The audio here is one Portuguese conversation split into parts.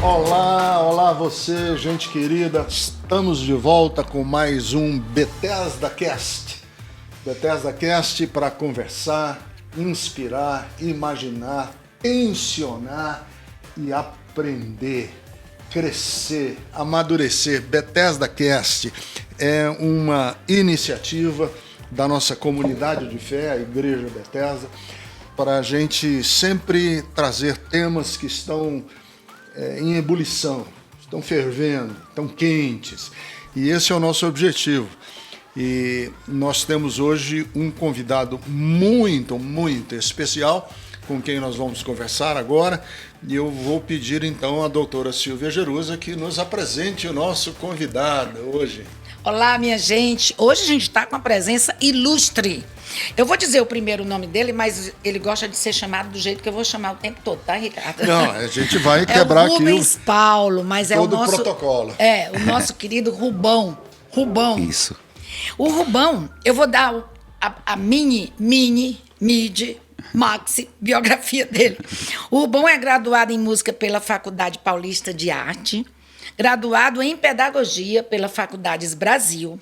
Olá, olá você, gente querida. Estamos de volta com mais um Bethesda Cast. Bethesda Cast para conversar, inspirar, imaginar, tensionar e aprender, crescer, amadurecer. Bethesda Cast é uma iniciativa da nossa comunidade de fé, a Igreja Bethesda, para a gente sempre trazer temas que estão em ebulição, estão fervendo, estão quentes. E esse é o nosso objetivo. E nós temos hoje um convidado muito, muito especial, com quem nós vamos conversar agora. E eu vou pedir então à doutora Silvia Jerusa que nos apresente o nosso convidado hoje. Olá, minha gente. Hoje a gente está com uma presença ilustre. Eu vou dizer o primeiro nome dele, mas ele gosta de ser chamado do jeito que eu vou chamar o tempo todo, tá, Ricardo? Não, a gente vai quebrar aqui Rubens Paulo, mas é o nosso... todo o protocolo. É, o nosso querido Rubão. Isso. O Rubão, eu vou dar a mid, maxi biografia dele. O Rubão é graduado em música pela Faculdade Paulista de Arte, graduado em Pedagogia pela Faculdades Brasil,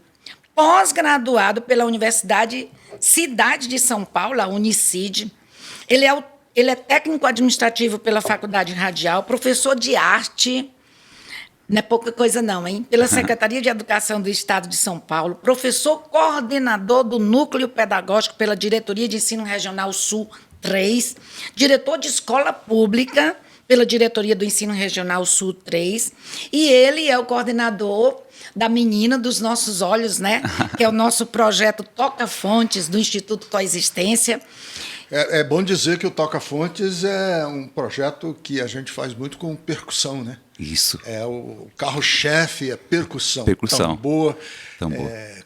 pós-graduado pela Universidade Cidade de São Paulo, a Unicid. Ele é técnico administrativo pela Faculdade Radial, professor de arte, não é pouca coisa não, hein? Pela Secretaria de Educação do Estado de São Paulo, professor coordenador do Núcleo Pedagógico pela Diretoria de Ensino Regional Sul 3, diretor de Escola Pública pela Diretoria do Ensino Regional Sul 3, e ele é o coordenador da Menina dos Nossos Olhos, né? Que é o nosso projeto Toca Fontes, do Instituto Coexistência. É bom dizer que o Toca Fontes é um projeto que a gente faz muito com percussão, né? Isso. É o carro-chefe, é percussão. Tambor.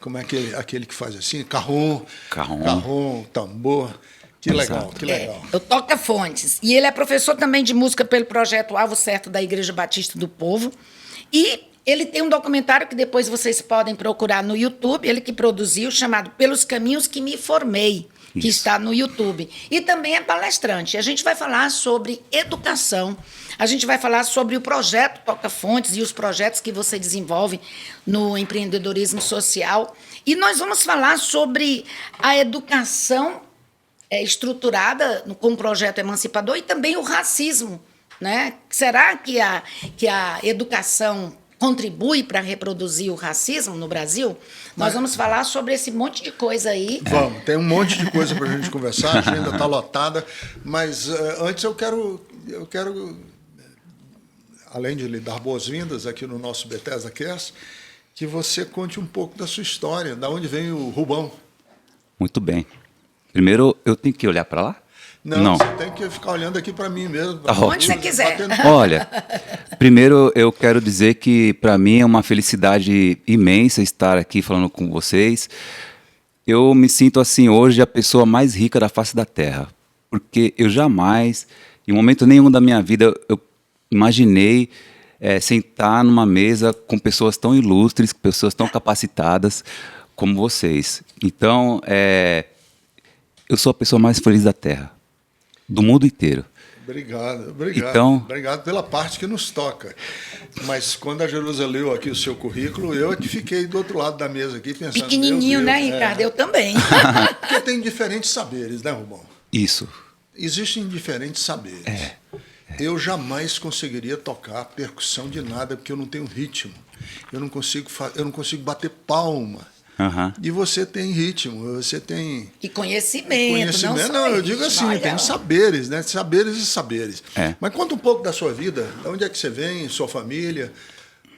Como é aquele que faz assim? Carrom, tambor. Que legal, que legal. É o Toca Fontes. E ele é professor também de música pelo projeto Alvo Certo da Igreja Batista do Povo. E ele tem um documentário que depois vocês podem procurar no YouTube, ele que produziu, chamado Pelos Caminhos que Me Formei, que está no YouTube. E também é palestrante. A gente vai falar sobre educação, a gente vai falar sobre o projeto Toca Fontes e os projetos que você desenvolve no empreendedorismo social. E nós vamos falar sobre a educação estruturada com o projeto emancipador e também o racismo, né? Será que a educação contribui para reproduzir o racismo no Brasil? Nós vamos falar sobre esse monte de coisa aí. Vamos, tem um monte de coisa para a gente conversar, a agenda está lotada, mas antes eu quero, além de lhe dar boas-vindas aqui no nosso Bethesda Cast, que você conte um pouco da sua história, da onde vem o Rubão. Muito bem. Primeiro, eu tenho que olhar para lá? Não, você tem que ficar olhando aqui para mim mesmo. Onde você quiser. Olha, primeiro eu quero dizer que para mim é uma felicidade imensa estar aqui falando com vocês. Eu me sinto assim hoje a pessoa mais rica da face da Terra, porque eu jamais, em momento nenhum da minha vida, eu imaginei sentar numa mesa com pessoas tão ilustres, pessoas tão capacitadas como vocês. Então, eu sou a pessoa mais feliz da Terra, do mundo inteiro. Obrigado. Então, obrigado pela parte que nos toca. Mas quando a Jerusa leu aqui o seu currículo, eu é que fiquei do outro lado da mesa aqui pensando... Pequenininho, né, Ricardo? Eu também. Porque tem diferentes saberes, né, Rubão? Isso. Existem diferentes saberes. Eu jamais conseguiria tocar percussão de nada, porque eu não tenho ritmo. Eu não consigo bater palma. Uhum. E você tem ritmo, você tem... E conhecimento. Não, eu digo assim, tem saberes, né? Saberes e saberes. Mas conta um pouco da sua vida, de onde é que você vem, sua família,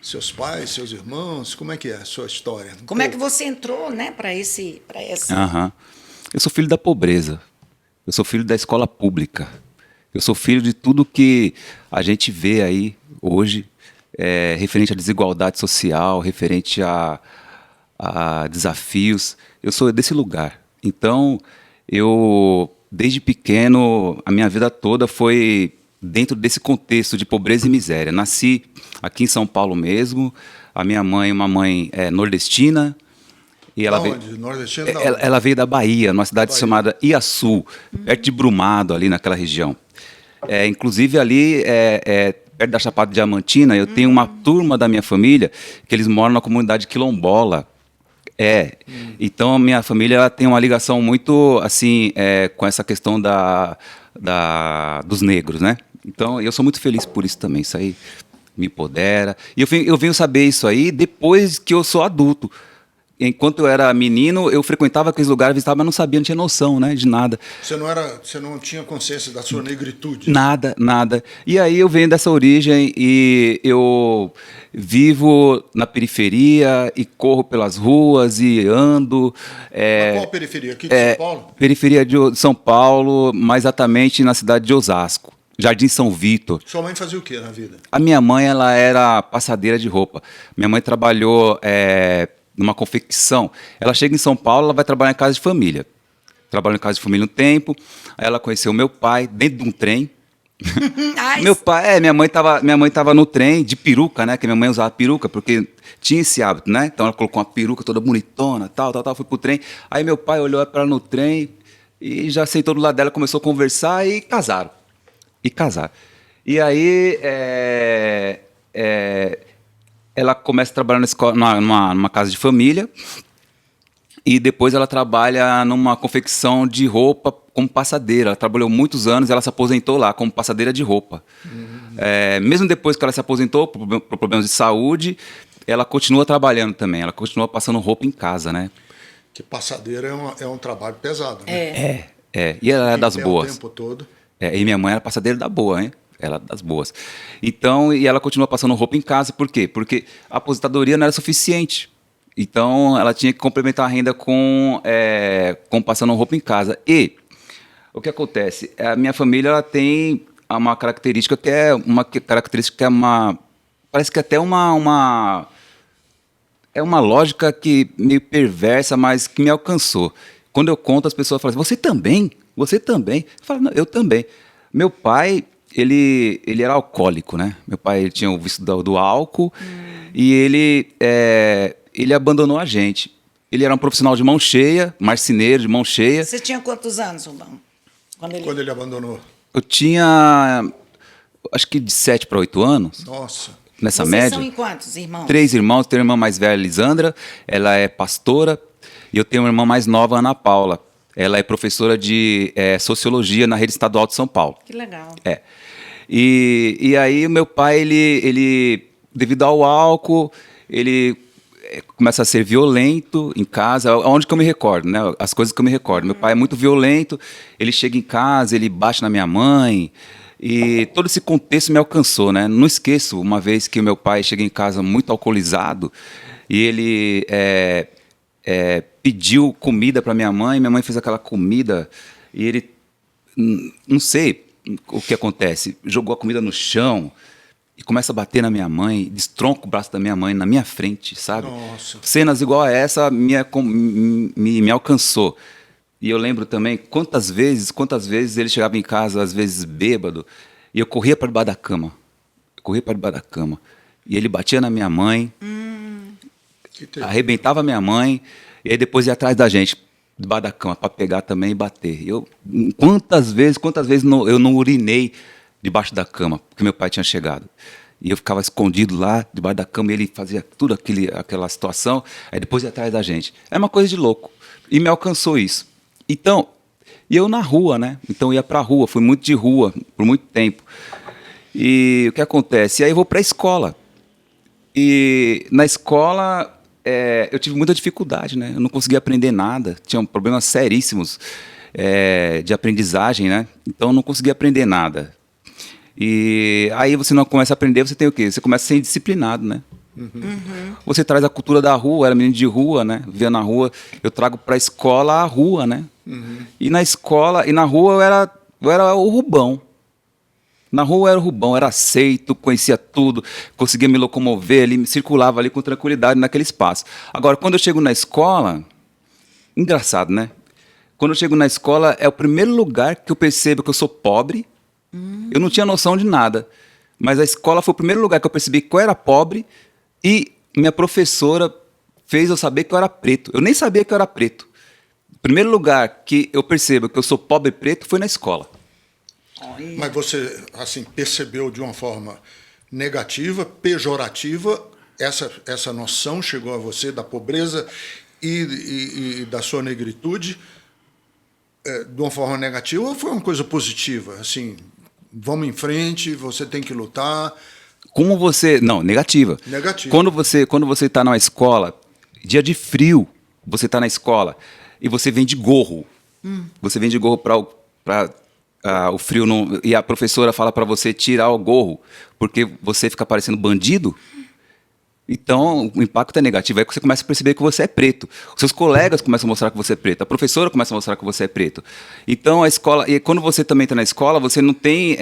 seus pais, seus irmãos, como é que é a sua história? Como é que você entrou, né, para esse... Uhum. Eu sou filho da pobreza, eu sou filho da escola pública, eu sou filho de tudo que a gente vê aí hoje, referente à desigualdade social, referente a desafios. Eu sou desse lugar. Então, desde pequeno, a minha vida toda foi dentro desse contexto de pobreza e miséria. Nasci aqui em São Paulo mesmo. A minha mãe é uma mãe nordestina. E ela ela veio da Bahia, numa cidade chamada Iaçu, perto de Brumado, ali naquela região. Inclusive, ali perto da Chapada Diamantina, eu tenho uma turma da minha família que eles moram na comunidade quilombola. Então a minha família ela tem uma ligação muito assim com essa questão dos negros, né? Então eu sou muito feliz por isso também, isso aí me empodera. E eu venho saber isso aí depois que eu sou adulto. Enquanto eu era menino, eu frequentava aqueles lugares, visitava, mas não sabia, não tinha noção, né, de nada. Você não tinha consciência da sua negritude? Nada, nada. E aí eu venho dessa origem e eu vivo na periferia e corro pelas ruas e ando. Mas qual periferia? Aqui de São Paulo? Periferia de São Paulo, mais exatamente na cidade de Osasco. Jardim São Vitor. Sua mãe fazia o que na vida? A minha mãe, ela era passadeira de roupa. Minha mãe trabalhou numa confecção. Ela chega em São Paulo, ela vai trabalhar em casa de família. Trabalhou em casa de família um tempo. Aí ela conheceu meu pai dentro de um trem. Meu pai, minha mãe tava no trem de peruca, né? Que minha mãe usava peruca porque tinha esse hábito, né? Então ela colocou uma peruca toda bonitona, tal, foi pro trem. Aí meu pai olhou para ela no trem e já sentou do lado dela, começou a conversar e casaram. E aí ela começa a trabalhar numa casa de família e depois ela trabalha numa confecção de roupa como passadeira. Ela trabalhou muitos anos e ela se aposentou lá como passadeira de roupa. Mesmo depois que ela se aposentou por problemas de saúde, ela continua trabalhando também. Ela continua passando roupa em casa, né? Que passadeira é um trabalho pesado, né? E ela é das boas. O tempo todo. E minha mãe era passadeira da boa, hein? Ela é das boas. Então, e ela continua passando roupa em casa, por quê? Porque a aposentadoria não era suficiente. Então, ela tinha que complementar a renda com passando roupa em casa. E o que acontece? A minha família ela tem uma característica parece que até uma lógica que meio perversa, mas que me alcançou. Quando eu conto, as pessoas falam assim, você também? Você também? Eu falo, não, eu também. Meu pai, ele era alcoólico, né? Meu pai ele tinha o vício do álcool e ele abandonou a gente. Ele era um profissional de mão cheia, marceneiro de mão cheia. Você tinha quantos anos, Rubão? Quando ele abandonou? Eu tinha, acho que de 7 para 8 anos. Nossa. Nessa Vocês média. são em quantos irmãos? 3 irmãos. Tenho uma irmã mais velha, Lisandra. Ela é pastora. E eu tenho uma irmã mais nova, Ana Paula. Ela é professora de Sociologia na Rede Estadual de São Paulo. Que legal. E aí o meu pai, ele devido ao álcool, ele começa a ser violento em casa, onde que eu me recordo, né? As coisas que eu me recordo. Meu pai é muito violento, ele chega em casa, ele bate na minha mãe, e todo esse contexto me alcançou, né? Não esqueço uma vez que o meu pai chega em casa muito alcoolizado, e ele pediu comida para minha mãe fez aquela comida, e ele, não sei o que acontece, jogou a comida no chão, e começa a bater na minha mãe, destronca o braço da minha mãe na minha frente, sabe? Nossa. Cenas igual a essa me alcançou. E eu lembro também quantas vezes ele chegava em casa, às vezes bêbado, e eu corria para debaixo da cama. E ele batia na minha mãe, arrebentava a minha mãe, e aí depois ia atrás da gente, debaixo da cama, para pegar também e bater. Quantas vezes eu não urinei debaixo da cama, porque meu pai tinha chegado. E eu ficava escondido lá, debaixo da cama, e ele fazia tudo aquela situação, aí depois ia atrás da gente. É uma coisa de louco. E me alcançou isso. Então, e eu na rua, né? Então eu ia pra rua, fui muito de rua, por muito tempo. E o que acontece? E aí eu vou pra escola. E na escola, eu tive muita dificuldade, né? Eu não conseguia aprender nada, tinha problemas seríssimos de aprendizagem, né? Então eu não conseguia aprender nada. E aí você não começa a aprender, você tem o quê? Você começa a ser indisciplinado, né? Você traz a cultura da rua, eu era menino de rua, né? Via na rua, eu trago para a escola a rua, né? E na escola, e na rua eu era o Rubão. Na rua eu era o Rubão, era aceito, conhecia tudo, conseguia me locomover, ali, circulava ali com tranquilidade naquele espaço. Agora, quando eu chego na escola, engraçado, né? Quando eu chego na escola, é o primeiro lugar que eu percebo que eu sou pobre. Eu não tinha noção de nada, mas a escola foi o primeiro lugar que eu percebi que eu era pobre e minha professora fez eu saber que eu era preto. Eu nem sabia que eu era preto. O primeiro lugar que eu percebo que eu sou pobre e preto foi na escola. Mas você, assim, percebeu de uma forma negativa, pejorativa. Essa noção chegou a você da pobreza e da sua negritude de uma forma negativa, ou foi uma coisa positiva? Assim, vamos em frente, você tem que lutar. Como você... Não, negativa. Negativa. Quando você está na escola, dia de frio, você está na escola e você vende gorro. Você vende gorro para o frio não... E a professora fala para você tirar o gorro porque você fica parecendo bandido. Então, o impacto é negativo. Aí você começa a perceber que você é preto. Os seus colegas começam a mostrar que você é preto. A professora começa a mostrar que você é preto. Então, a escola... E quando você também está na escola, você não tem...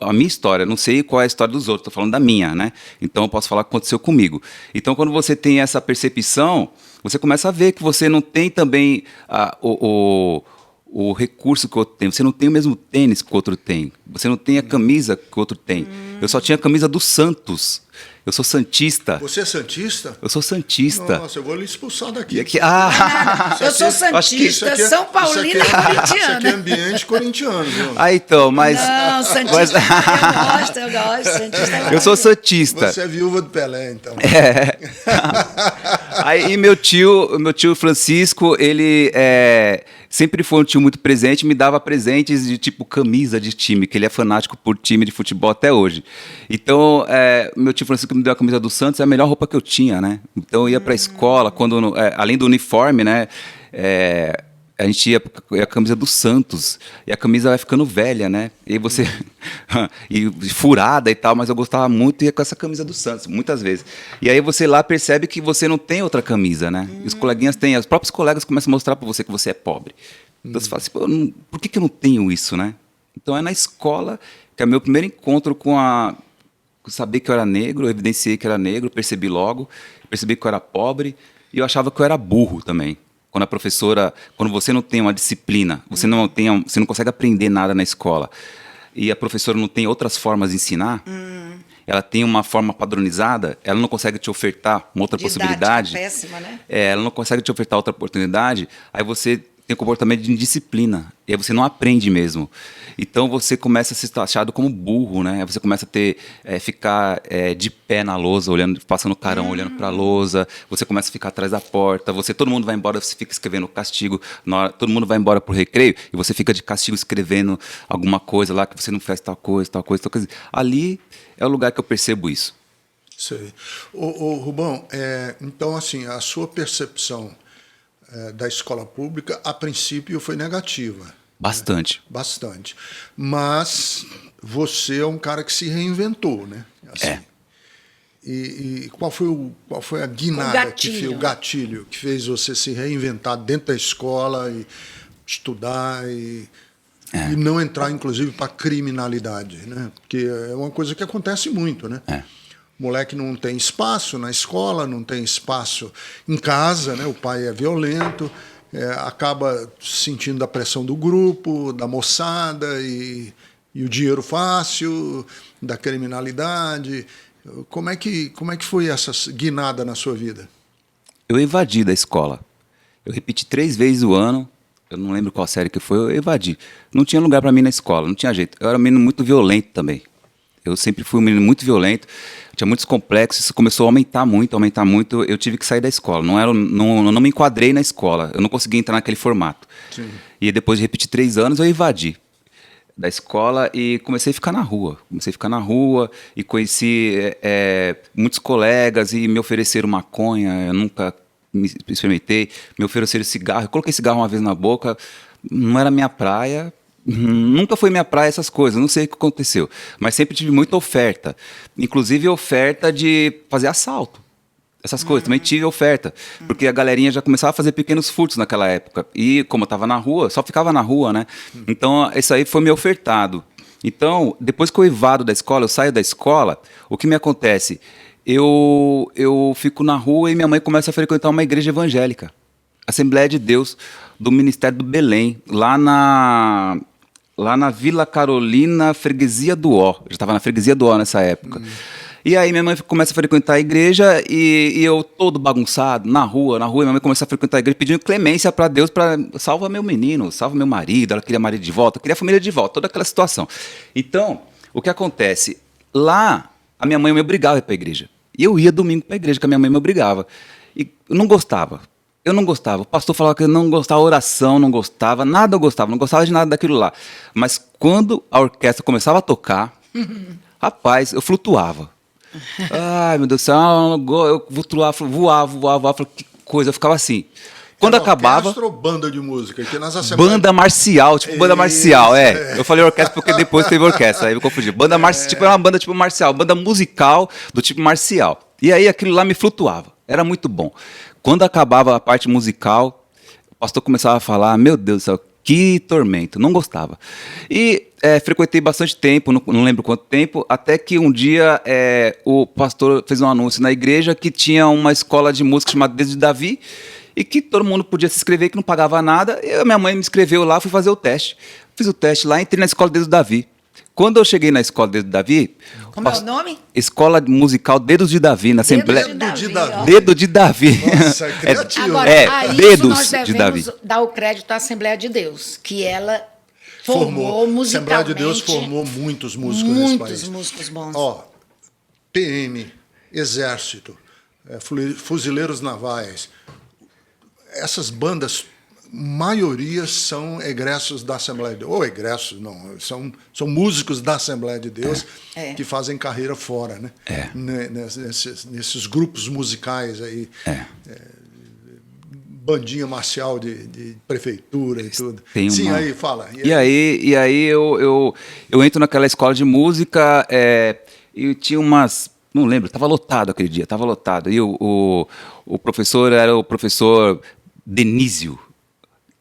A minha história, não sei qual é a história dos outros, estou falando da minha, né? Então, eu posso falar o que aconteceu comigo. Então, quando você tem essa percepção, você começa a ver que você não tem também o recurso que o outro tem. Você não tem o mesmo tênis que o outro tem. Você não tem a camisa que o outro tem. Eu só tinha a camisa do Santos. Eu sou santista. Você é santista? Eu sou santista. Nossa, eu vou lhe expulsar daqui. Eu sou santista, São Paulina e corintiana. Isso aqui é ambiente corintiano, viu? Então, mas... Não, santista, eu gosto. Santista eu sou santista. Você é viúva do Pelé, então. Aí meu tio Francisco, ele sempre foi um tio muito presente, me dava presentes de tipo camisa de time, que ele é fanático por time de futebol até hoje. Então, meu tio Francisco me deu a camisa do Santos, é a melhor roupa que eu tinha, né? Então eu ia para a escola, além do uniforme, né? A gente ia com a camisa do Santos, e a camisa vai ficando velha, né? E você... e furada e tal, mas eu gostava muito e ia com essa camisa do Santos, muitas vezes. E aí você lá percebe que você não tem outra camisa, né? E os coleguinhas têm, os próprios colegas começam a mostrar para você que você é pobre. Então você fala assim, por que eu não tenho isso, né? Então é na escola que é meu primeiro encontro com saber que eu era negro, eu evidenciei que eu era negro, percebi logo, percebi que eu era pobre, e eu achava que eu era burro também. Quando você não tem uma disciplina, você não consegue aprender nada na escola, e a professora não tem outras formas de ensinar, ela tem uma forma padronizada, ela não consegue te ofertar uma outra possibilidade. Péssima, né? Ela não consegue te ofertar outra oportunidade, aí você tem um comportamento de indisciplina, e aí você não aprende mesmo. Então você começa a ser taxado como burro, né? Aí você começa a ficar de pé na lousa, passando carão, olhando para a lousa, você começa a ficar atrás da porta, todo mundo vai embora, você fica escrevendo castigo, todo mundo vai embora pro recreio, e você fica de castigo escrevendo alguma coisa lá, que você não faz tal coisa. Ali é o lugar que eu percebo isso. Sei. Rubão, então assim, a sua percepção da escola pública, a princípio, foi negativa. Bastante. Né? Bastante. Mas você é um cara que se reinventou, né? Assim. E qual foi a guinada, o gatilho que fez você se reinventar dentro da escola e estudar e não entrar, inclusive, para a criminalidade, né? Porque é uma coisa que acontece muito, né? O moleque não tem espaço na escola, não tem espaço em casa, né? O pai é violento, acaba sentindo a pressão do grupo, da moçada e o dinheiro fácil, da criminalidade. Como é que foi essa guinada na sua vida? Eu evadi da escola. Eu repeti 3 vezes o ano, eu não lembro qual série que foi, eu evadi. Não tinha lugar para mim na escola, não tinha jeito. Eu era um menino muito violento também. Eu sempre fui um menino muito violento, tinha muitos complexos, isso começou a aumentar muito, eu tive que sair da escola. Não me enquadrei na escola, eu não conseguia entrar naquele formato. Sim. E depois de repetir 3 anos, eu evadi da escola e comecei a ficar na rua. E conheci muitos colegas e me ofereceram maconha, eu nunca me experimentei, me ofereceram cigarro, eu coloquei cigarro uma vez na boca, não era minha praia. Nunca foi minha praia essas coisas, não sei o que aconteceu, mas sempre tive muita oferta, inclusive oferta de fazer assalto, essas coisas, também tive oferta, porque a galerinha já começava a fazer pequenos furtos naquela época, e como eu estava na rua, só ficava na rua, né? Então isso aí foi me ofertado. Então, depois que eu evado da escola, eu saio da escola, o que me acontece? Eu fico na rua e minha mãe começa a frequentar uma igreja evangélica, Assembleia de Deus, do Ministério do Belém, lá na Vila Carolina, Freguesia do Ó. Eu já estava na Freguesia do Ó nessa época. E aí minha mãe começa a frequentar a igreja e eu todo bagunçado, na rua, e minha mãe começa a frequentar a igreja pedindo clemência para Deus, para salva meu menino, salva meu marido, ela queria marido de volta, queria a família de volta, toda aquela situação. Então, o que acontece? Lá a minha mãe me obrigava a ir para a igreja. E eu ia domingo para a igreja, que a minha mãe me obrigava. E eu não gostava. Eu não gostava. O pastor falava que eu não gostava, oração, não gostava, nada eu gostava, não gostava de nada daquilo lá. Mas quando a orquestra começava a tocar, rapaz, eu flutuava. Ai, meu Deus do céu, eu voava. Falei, que coisa, eu ficava assim. Quando acabava. Orquestra ou banda de música? Que nas assembleias... Banda marcial, tipo banda marcial, Eu falei orquestra porque depois teve orquestra, aí eu confundi. Banda marcial, tipo, era uma banda tipo marcial, banda musical do tipo marcial. E aí aquilo lá me flutuava, era muito bom. Quando acabava a parte musical, o pastor começava a falar, meu Deus do céu, que tormento, não gostava. E frequentei bastante tempo, não lembro quanto tempo, até que um dia o pastor fez um anúncio na igreja que tinha uma escola de música chamada Dedos de Davi, e que todo mundo podia se inscrever, que não pagava nada. Minha mãe me inscreveu lá, fui fazer o teste. Fiz o teste lá, entrei na escola Dedos de Davi. Quando eu cheguei na escola Dedos de Davi... Como é o nome? Escola Musical Dedos de Davi, na Assembleia... Dedo de Davi. Dedo de Davi. Nossa, criativo. Agora, a isso Dedos nós de devemos Davi. dar o crédito à Assembleia de Deus, que ela formou musicalmente... A Assembleia de Deus formou muitos músicos nesse país. Muitos músicos bons. Ó, PM, Exército, Fuzileiros Navais, essas bandas, maioria são egressos da Assembleia de Deus. Ou egressos, não, são músicos da Assembleia de Deus que fazem carreira fora, né? Nesses grupos musicais aí. Bandinha marcial de prefeitura e tudo. Sim, aí, fala. E aí eu entro naquela escola de música e tinha umas... Não lembro, estava lotado aquele dia, estava lotado. E o professor era o professor Denísio,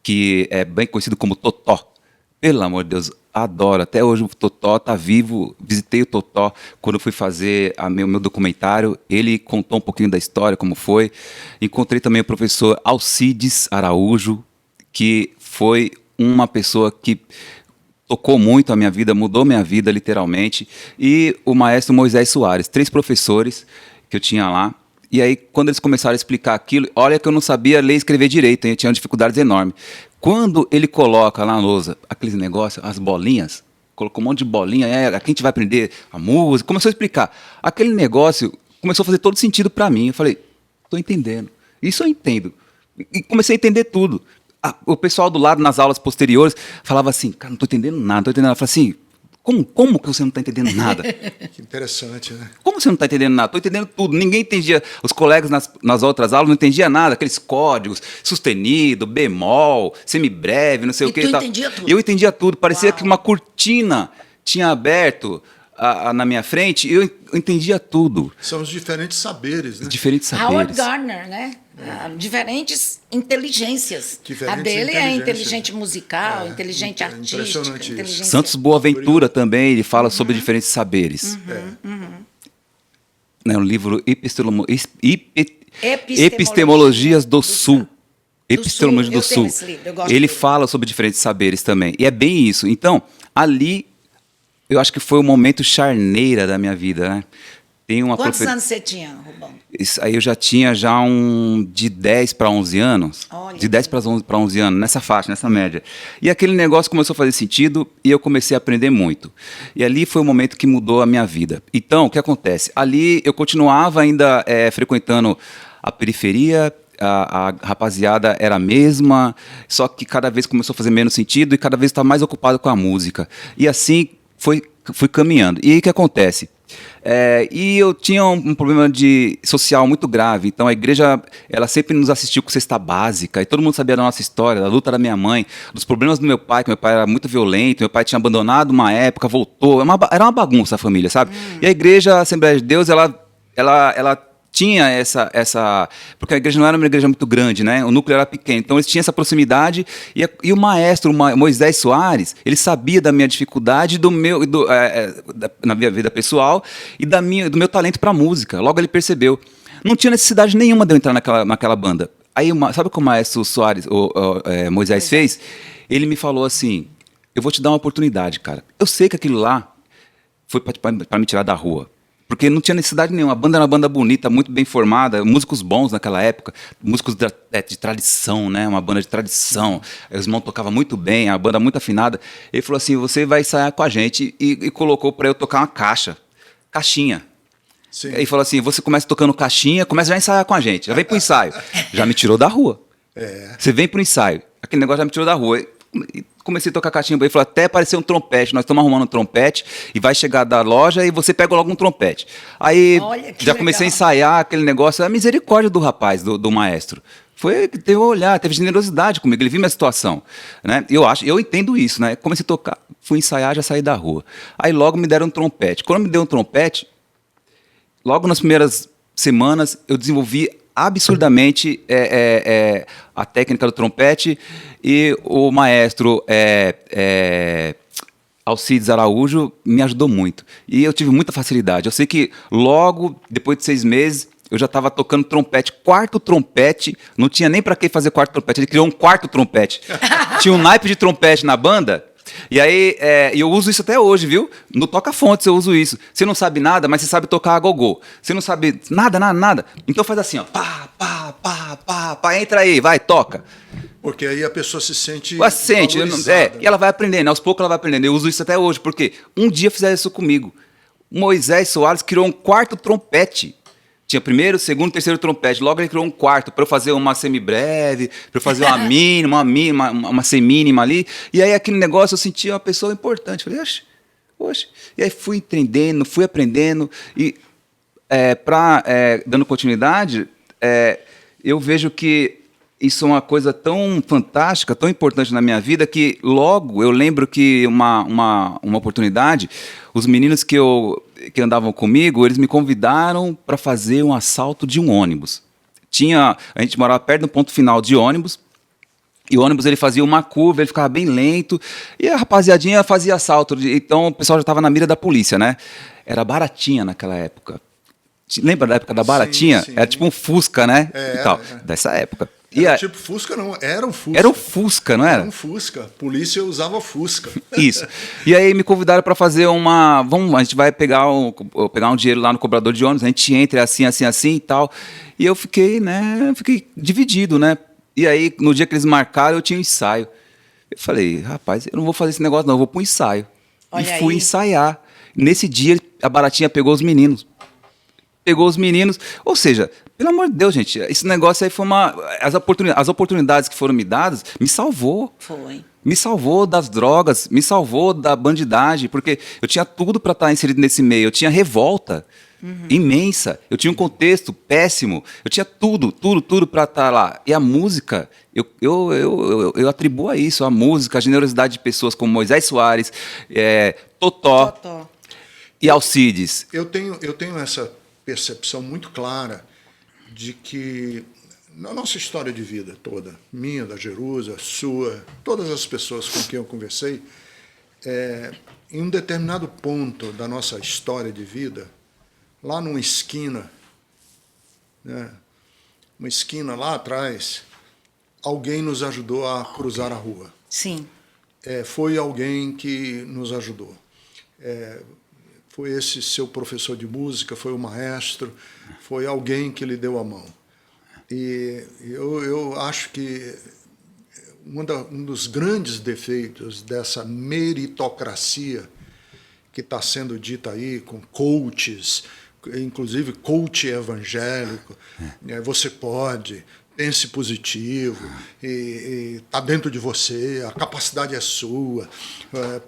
que é bem conhecido como Totó. Pelo amor de Deus, adoro. Até hoje o Totó está vivo. Visitei o Totó quando fui fazer meu documentário. Ele contou um pouquinho da história, como foi. Encontrei também o professor Alcides Araújo, que foi uma pessoa que tocou muito a minha vida, mudou minha vida, literalmente. E o maestro Moisés Soares, 3 professores que eu tinha lá. E aí, quando eles começaram a explicar aquilo, olha que eu não sabia ler e escrever direito, hein? Eu tinha dificuldades enormes. Quando ele coloca lá na lousa aqueles negócios, as bolinhas, colocou um monte de bolinha, aqui a gente vai aprender a música, começou a explicar. Aquele negócio começou a fazer todo sentido para mim. Eu falei, estou entendendo. Isso eu entendo. E comecei a entender tudo. O pessoal do lado, nas aulas posteriores, falava assim, cara, não estou entendendo nada, não estou entendendo nada. Eu falei assim, como que você não está entendendo nada? Que interessante, né? Como você não está entendendo nada? Estou entendendo tudo. Ninguém entendia. Os colegas nas outras aulas não entendiam nada. Aqueles códigos, sustenido, bemol, semibreve, não sei o que. E tu entendia tudo? Eu entendia tudo. Parecia que uma cortina tinha aberto na minha frente e eu entendia tudo. São os diferentes saberes, né? Diferentes Howard saberes. Gardner, né? Diferentes inteligências. A dele é inteligente musical, inteligente artística. Impressionante isso. Santos Boaventura também, ele fala sobre diferentes saberes. No livro Epistemologias do Sul. Epistemologia do Sul. Ele fala sobre diferentes saberes também. E é bem isso. Então, ali, eu acho que foi o momento charneira da minha vida, né? Quantos anos você tinha, Rubão? Isso aí eu já tinha de 10 para 11 anos. Olha. De 10 para 11 anos, nessa faixa, nessa média. E aquele negócio começou a fazer sentido e eu comecei a aprender muito. E ali foi o momento que mudou a minha vida. Então, o que acontece? Ali eu continuava ainda frequentando a periferia, a rapaziada era a mesma, só que cada vez começou a fazer menos sentido e cada vez estava mais ocupado com a música. E assim fui caminhando. E aí o que acontece? E eu tinha um problema social muito grave. Então a igreja ela sempre nos assistiu com cesta básica e todo mundo sabia da nossa história, da luta da minha mãe, dos problemas do meu pai, que meu pai era muito violento, meu pai tinha abandonado uma época, voltou, era uma bagunça a família, sabe? E a igreja, a Assembleia de Deus, ela tinha essa... Porque a igreja não era uma igreja muito grande, né? O núcleo era pequeno. Então, eles tinham essa proximidade. E o maestro, Moisés Soares, ele sabia da minha dificuldade na minha vida pessoal e do meu talento para música. Logo, ele percebeu. Não tinha necessidade nenhuma de eu entrar naquela banda. Aí, sabe o que o maestro Soares, Moisés fez? Ele me falou assim, eu vou te dar uma oportunidade, cara. Eu sei que aquilo lá foi para me tirar da rua. Porque não tinha necessidade nenhuma. A banda era uma banda bonita, muito bem formada, músicos bons naquela época, músicos de tradição, né? Uma banda de tradição. Os irmãos tocavam muito bem, a banda muito afinada. Ele falou assim, você vai ensaiar com a gente e colocou para eu tocar uma caixinha. Sim. Aí falou assim, você começa tocando caixinha, começa já a ensaiar com a gente, já vem pro ensaio. Já me tirou da rua. Você vem pro ensaio, aquele negócio já me tirou da rua. E comecei a tocar caixinha, ele falou, até apareceu um trompete, nós estamos arrumando um trompete, e vai chegar da loja e você pega logo um trompete. Aí já comecei a ensaiar aquele negócio, a misericórdia do rapaz, do maestro. Foi que teve um olhar, teve generosidade comigo, ele viu minha situação, né? Eu entendo isso, né? Comecei a tocar, fui ensaiar, já saí da rua. Aí logo me deram um trompete. Quando me deu um trompete, logo nas primeiras semanas eu desenvolvi absurdamente a técnica do trompete, e o maestro Alcides Araújo me ajudou muito. E eu tive muita facilidade. Eu sei que logo, depois de 6 meses, eu já estava tocando trompete, quarto trompete, não tinha nem para que fazer quarto trompete, ele criou um quarto trompete. Tinha um naipe de trompete na banda, e aí eu uso isso até hoje, viu? No toca-fontes eu uso isso. Você não sabe nada, mas você sabe tocar a gogô. Você não sabe nada. Então faz assim, ó, pá, pá, pá, pá, pá, entra aí, vai, toca. Porque aí a pessoa se sente valorizada. E ela vai aprendendo, aos poucos ela vai aprendendo. Eu uso isso até hoje, porque um dia fizeram isso comigo. Moisés Soares criou um quarto trompete. Tinha primeiro, segundo, terceiro trompete. Logo ele criou um quarto para eu fazer uma semibreve, para eu fazer uma mínima, uma semínima ali. E aí aquele negócio eu sentia uma pessoa importante. Falei, oxe. E aí fui aprendendo. E dando continuidade, eu vejo que isso é uma coisa tão fantástica, tão importante na minha vida, que logo eu lembro que uma oportunidade, os meninos que andavam comigo, eles me convidaram para fazer um assalto de um ônibus. A gente morava perto do ponto final de ônibus, e o ônibus ele fazia uma curva, ele ficava bem lento, e a rapaziadinha fazia assalto, então o pessoal já estava na mira da polícia, né? Era Baratinha naquela época. Lembra da época da Baratinha? Sim. Era tipo um Fusca, né? Dessa época. Tipo Fusca, não, era um Fusca. Era um Fusca, não era? Era um Fusca. A polícia usava Fusca. Isso. E aí me convidaram para fazer a gente vai pegar um dinheiro lá no cobrador de ônibus, a gente entra assim e tal. E eu fiquei dividido, né? E aí, no dia que eles marcaram, eu tinha um ensaio. Eu falei, rapaz, eu não vou fazer esse negócio não, eu vou pro ensaio. Olha e fui aí. ensaiar. Nesse dia, a Baratinha pegou os meninos. Ou seja, pelo amor de Deus, gente, esse negócio aí foi as oportunidades que foram me dadas, me salvou. Foi. Me salvou das drogas, me salvou da bandidagem, porque eu tinha tudo para estar inserido nesse meio. Eu tinha revolta imensa, eu tinha um contexto péssimo, eu tinha tudo para estar lá. E a música, eu atribuo a isso, a música, a generosidade de pessoas como Moisés Soares, Totó e Alcides. Eu tenho essa percepção muito clara de que na nossa história de vida toda, minha, da Jerusa, sua, todas as pessoas com quem eu conversei, em um determinado ponto da nossa história de vida, lá numa esquina, né, uma esquina lá atrás, alguém nos ajudou a cruzar a rua. Sim. Foi alguém que nos ajudou. Foi esse seu professor de música, foi o maestro, foi alguém que lhe deu a mão. E eu acho que um dos grandes defeitos dessa meritocracia que está sendo dita aí com coaches, inclusive coach evangélico, você pode, pense positivo, está dentro de você, a capacidade é sua,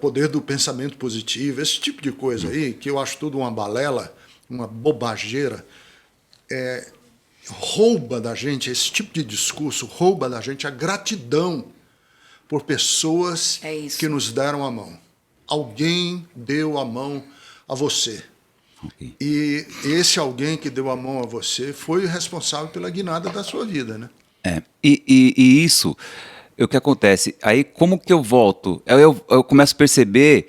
poder do pensamento positivo, esse tipo de coisa aí, que eu acho tudo uma balela, uma bobageira, rouba da gente, esse tipo de discurso rouba da gente a gratidão por pessoas que nos deram a mão. Alguém deu a mão a você. Okay. E esse alguém que deu a mão a você foi responsável pela guinada da sua vida, né? E isso é o que acontece. Aí como que eu volto? Eu começo a perceber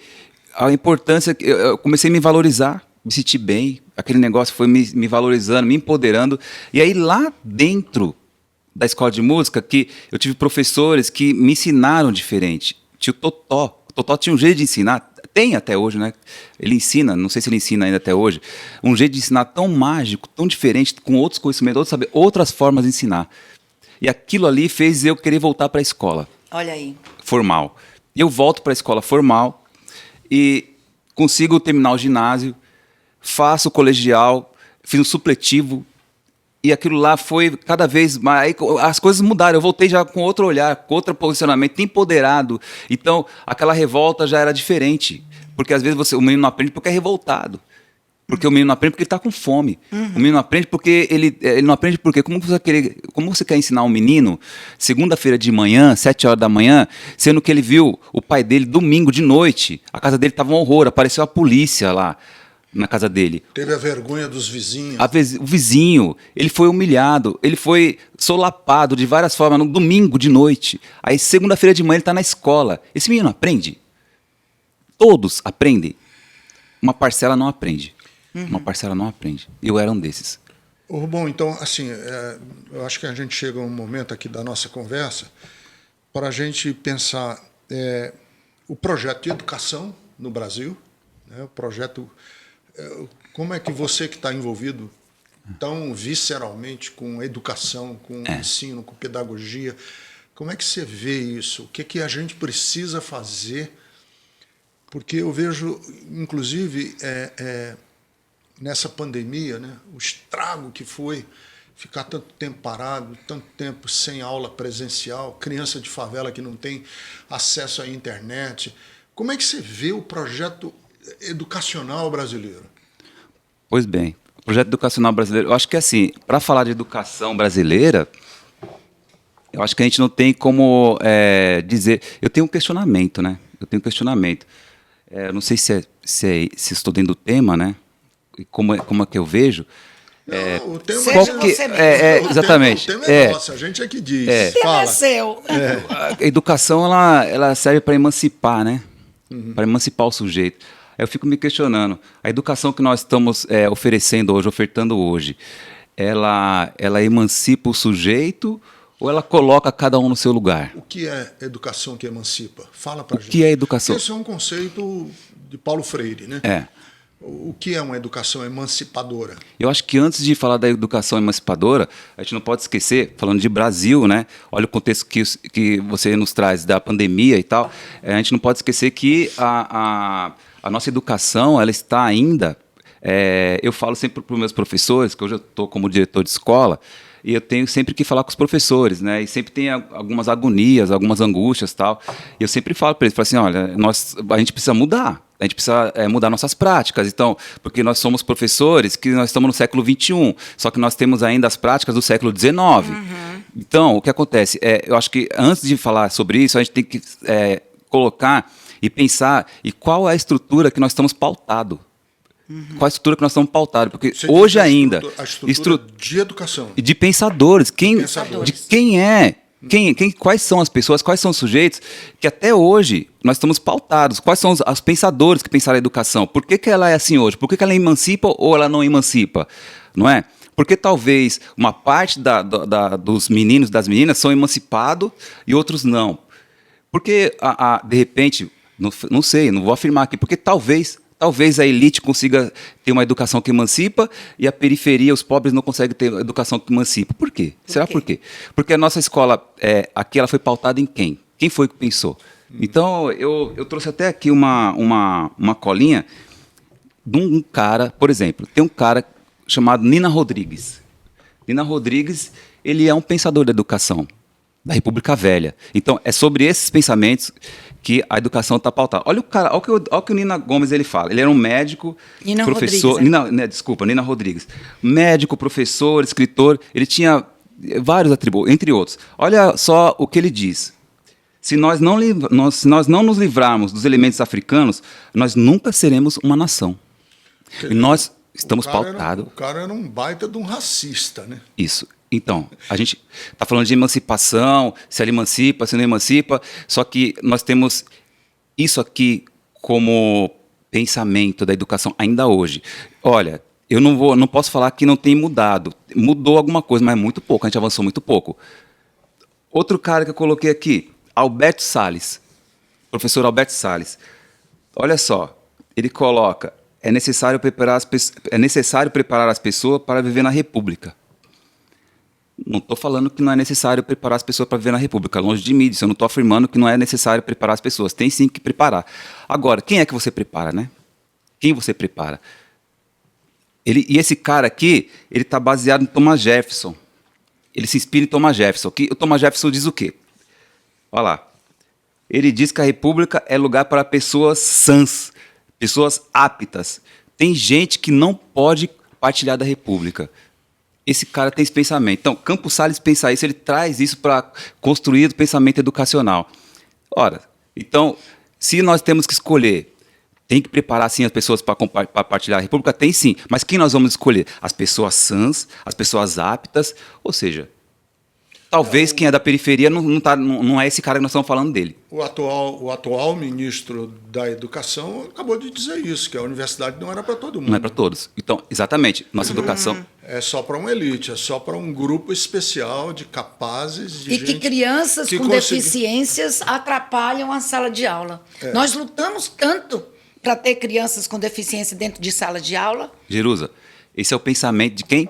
a importância, eu comecei a me valorizar, me sentir bem, aquele negócio foi me valorizando, me empoderando. E aí lá dentro da escola de música, que eu tive professores que me ensinaram diferente. Tinha o Totó. O Totó tinha um jeito de ensinar, tem até hoje, né? Ele ensina, não sei se ele ensina ainda até hoje, um jeito de ensinar tão mágico, tão diferente, com outros conhecimentos, outras formas de ensinar. E aquilo ali fez eu querer voltar para a escola. Olha aí. Formal. E eu volto para a escola formal e consigo terminar o ginásio, faço o colegial, fiz um supletivo, e aquilo lá foi cada vez mais. Aí as coisas mudaram, eu voltei já com outro olhar, com outro posicionamento, empoderado. Então, aquela revolta já era diferente. Porque às vezes o menino não aprende porque é revoltado. Porque o menino não aprende porque ele está com fome. O menino não aprende porque ele não aprende porque como você quer ensinar um menino segunda-feira de manhã, 7 horas da manhã, sendo que ele viu o pai dele domingo de noite, a casa dele estava um horror, apareceu a polícia lá na casa dele. Teve a vergonha dos vizinhos. O vizinho, ele foi humilhado, ele foi solapado de várias formas no domingo de noite. Aí segunda-feira de manhã ele está na escola. Esse menino aprende? Todos aprendem. Uma parcela não aprende. Uma parcela não aprende. Eu era um desses. Bom, então, assim, eu acho que a gente chega a um momento aqui da nossa conversa para a gente pensar o projeto de educação no Brasil, né, o projeto... Como é que você que está envolvido tão visceralmente com educação, com ensino, com pedagogia, como é que você vê isso? O que a gente precisa fazer? Porque eu vejo, inclusive, nessa pandemia, né, o estrago que foi ficar tanto tempo parado, tanto tempo sem aula presencial, criança de favela que não tem acesso à internet. Como é que você vê o projeto educacional brasileiro? Pois bem, o projeto educacional brasileiro, eu acho que assim, para falar de educação brasileira, eu acho que a gente não tem como dizer... Eu tenho um questionamento, né? Não sei se estou dentro do tema, né? E como é que eu vejo. Não, o tema exatamente. O tema é nosso, a gente é que diz. O tema é seu. A educação, ela serve para emancipar, né? Para emancipar o sujeito. Aí eu fico me questionando, a educação que nós estamos ofertando hoje, ela emancipa o sujeito ou ela coloca cada um no seu lugar? O que é educação que emancipa? Fala para a gente. O que é educação? Esse é um conceito de Paulo Freire, né? O que é uma educação emancipadora? Eu acho que antes de falar da educação emancipadora, a gente não pode esquecer, falando de Brasil, né? Olha o contexto que você nos traz da pandemia e tal, a gente não pode esquecer que a nossa educação, ela está ainda... eu falo sempre para os meus professores, que hoje eu estou como diretor de escola, e eu tenho sempre que falar com os professores, né? E sempre tem algumas agonias, algumas angústias e tal. E eu sempre falo para eles, assim, olha, a gente precisa mudar. A gente precisa mudar nossas práticas. Então, porque nós somos professores que nós estamos no século XXI, só que nós temos ainda as práticas do século XIX. Então, o que acontece? Eu acho que antes de falar sobre isso, a gente tem que colocar e pensar e qual é a estrutura que nós estamos pautado. Qual a estrutura que nós estamos pautados? Porque você hoje ainda... A estrutura de educação. E de pensadores. De quem é? Quais são as pessoas, quais são os sujeitos que até hoje nós estamos pautados? Quais são os pensadores que pensaram a educação? Por que ela é assim hoje? Por que ela emancipa ou ela não emancipa? Não é? Porque talvez uma parte dos meninos, das meninas são emancipados e outros não. Porque, de repente, não sei, não vou afirmar aqui, porque talvez a elite consiga ter uma educação que emancipa e a periferia, os pobres, não conseguem ter uma educação que emancipa. Por quê? Será por quê? Porque a nossa escola, aqui, ela foi pautada em quem? Quem foi que pensou? Então, eu trouxe até aqui uma colinha de um cara, por exemplo, tem um cara chamado Nina Rodrigues. Nina Rodrigues, ele é um pensador da educação, da República Velha. Então, é sobre esses pensamentos que a educação está pautada. Olha o que o Nina Gomes ele fala. Ele era um médico, professor... Nina Rodrigues. Médico, professor, escritor. Ele tinha vários atributos, entre outros. Olha só o que ele diz. Se nós não nos livrarmos dos elementos africanos, nós nunca seremos uma nação. E nós estamos pautados... O cara era um baita de um racista, né? Isso. Então, a gente está falando de emancipação, se ela emancipa, se não emancipa, só que nós temos isso aqui como pensamento da educação ainda hoje. Olha, eu não posso falar que não tem mudado. Mudou alguma coisa, mas muito pouco, a gente avançou muito pouco. Outro cara que eu coloquei aqui, Alberto Salles, professor Alberto Salles. Olha só, ele coloca, é necessário preparar as pessoas para viver na República. Não estou falando que não é necessário preparar as pessoas para viver na República, longe de mim disso. Eu não estou afirmando que não é necessário preparar as pessoas. Tem sim que preparar. Agora, quem é que você prepara, né? Quem você prepara? E esse cara aqui, ele está baseado em Thomas Jefferson. Ele se inspira em Thomas Jefferson. Que o Thomas Jefferson diz o quê? Olha lá. Ele diz que a república é lugar para pessoas sãs, pessoas aptas. Tem gente que não pode partilhar da república. Esse cara tem esse pensamento. Então, Campos Salles pensa isso, ele traz isso para construir o pensamento educacional. Ora, então, se nós temos que escolher, tem que preparar, sim, as pessoas para partilhar a república? Tem, sim. Mas quem nós vamos escolher? As pessoas sãs, as pessoas aptas, ou seja... Talvez quem é da periferia não é esse cara que nós estamos falando dele. O atual ministro da Educação acabou de dizer isso, que a universidade não era para todo mundo. Não é para todos. Então, exatamente, nossa educação... É só para uma elite, é só para um grupo especial de capazes de e gente que crianças que com deficiências atrapalham a sala de aula. Nós lutamos tanto para ter crianças com deficiência dentro de sala de aula. Jerusa, esse é o pensamento de quem?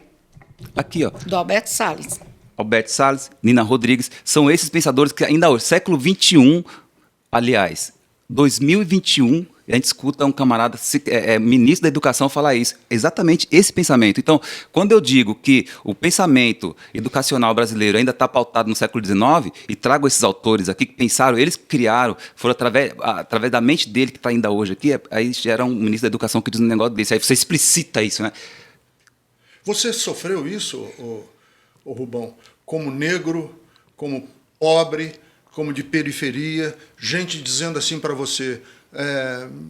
Aqui, ó. Do Alberto Salles. Alberto Salles, Nina Rodrigues, são esses pensadores que ainda hoje, século XXI, aliás, 2021, a gente escuta um camarada, ministro da Educação, falar isso, exatamente esse pensamento. Então, quando eu digo que o pensamento educacional brasileiro ainda está pautado no século XIX, e trago esses autores aqui que pensaram, eles criaram, foram através da mente dele que está ainda hoje aqui, aí gera um ministro da Educação que diz um negócio desse, aí você explicita isso, né? Você sofreu isso, ô Rubão, como negro, como pobre, como de periferia, gente dizendo assim para você,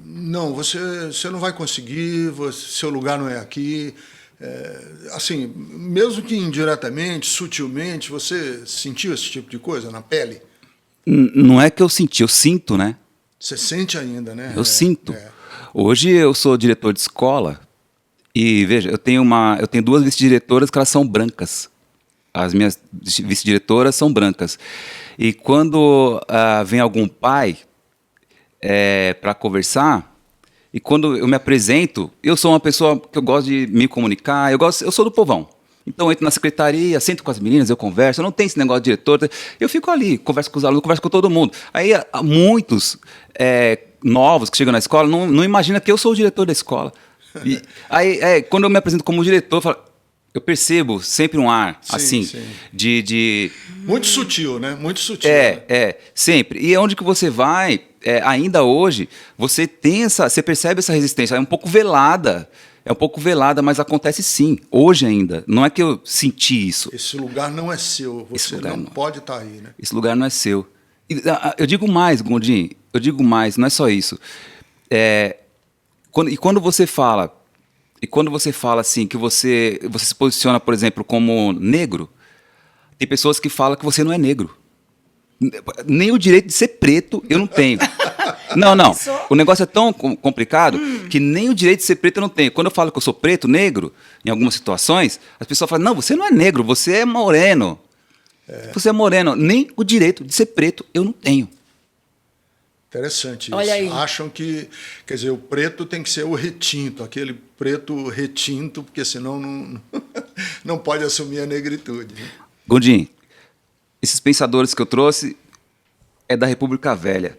não, você não vai conseguir, seu lugar não é aqui. Assim, mesmo que indiretamente, sutilmente, você sentiu esse tipo de coisa na pele? Não é que eu senti, eu sinto, né? Você sente ainda, né? Eu sinto. Hoje eu sou diretor de escola e, veja, eu tenho duas vice-diretoras que elas são brancas. As minhas vice-diretoras são brancas. E quando vem algum pai para conversar, e quando eu me apresento, eu sou uma pessoa que eu gosto de me comunicar, eu sou do povão. Então eu entro na secretaria, sento com as meninas, eu converso, eu não tenho esse negócio de diretor, eu fico ali, converso com os alunos, converso com todo mundo. Aí muitos novos que chegam na escola não imaginam que eu sou o diretor da escola. E, aí quando eu me apresento como diretor, eu falo... Eu percebo sempre um ar, sim, assim, sim. de... Muito sutil, né? Muito sutil. Sempre. E onde que você vai, ainda hoje, você percebe essa resistência. É um pouco velada, mas acontece sim, hoje ainda. Não é que eu senti isso. Esse lugar não é seu, você não pode estar aí, né? Esse lugar não é seu. Eu digo mais, Gondim, não é só isso. Quando você fala assim, que você se posiciona, por exemplo, como negro, tem pessoas que falam que você não é negro. Nem o direito de ser preto eu não tenho. Não. O negócio é tão complicado que nem o direito de ser preto eu não tenho. Quando eu falo que eu sou preto, negro, em algumas situações, as pessoas falam, não, você não é negro, você é moreno. Você é moreno. Nem o direito de ser preto eu não tenho. Interessante isso. Olha aí. Acham que, quer dizer, o preto tem que ser o retinto, aquele preto retinto, porque senão não pode assumir a negritude. Né? Gondim, esses pensadores que eu trouxe é da República Velha.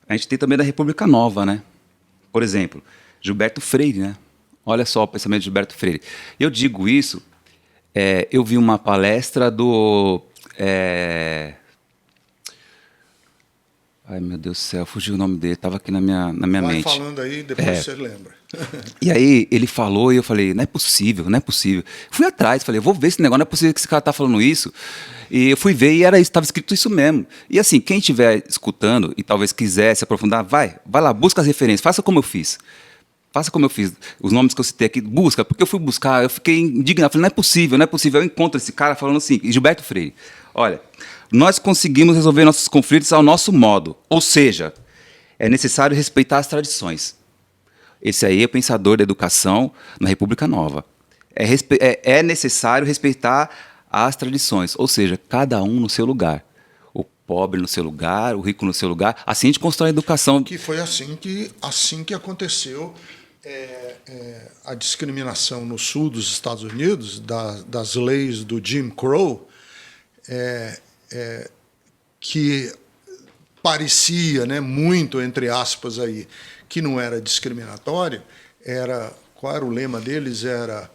A gente tem também da República Nova, né? Por exemplo, Gilberto Freire, né? Olha só o pensamento de Gilberto Freire. Eu digo isso, eu vi uma palestra do... Ai, meu Deus do céu, fugiu o nome dele, estava aqui na minha mente. Vai falando aí, depois você lembra. E aí ele falou e eu falei, não é possível. Fui atrás, falei, eu vou ver esse negócio, não é possível que esse cara está falando isso. E eu fui ver e era isso, estava escrito isso mesmo. E assim, quem estiver escutando e talvez quiser se aprofundar, vai lá, busca as referências, faça como eu fiz. Os nomes que eu citei aqui, busca, porque eu fui buscar, eu fiquei indignado, falei, não é possível. Eu encontro esse cara falando assim, Gilberto Freire, olha, nós conseguimos resolver nossos conflitos ao nosso modo, ou seja, é necessário respeitar as tradições. Esse aí é o pensador da educação na República Nova. É necessário respeitar as tradições, ou seja, cada um no seu lugar. O pobre no seu lugar, o rico no seu lugar. Assim a gente constrói a educação. Que foi assim que aconteceu a discriminação no sul dos Estados Unidos, das leis do Jim Crow, que parecia, né, muito, entre aspas, aí, que não era discriminatório, qual era o lema deles? Era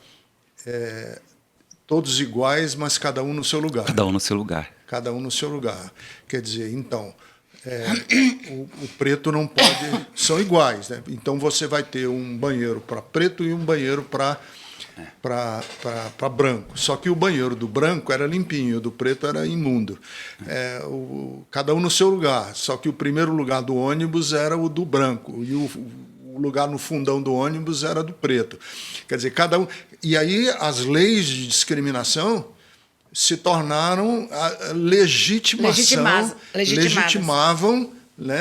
todos iguais, mas cada um no seu lugar. Cada um no seu lugar. Cada um no seu lugar. Quer dizer, então, o preto não pode... São iguais, né? Então você vai ter um banheiro para preto e um banheiro para branco. Só que o banheiro do branco era limpinho, o do preto era imundo. Cada um no seu lugar. Só que o primeiro lugar do ônibus era o do branco e o lugar no fundão do ônibus era do preto. Quer dizer, cada um... E aí as leis de discriminação se tornaram legitimavam, né,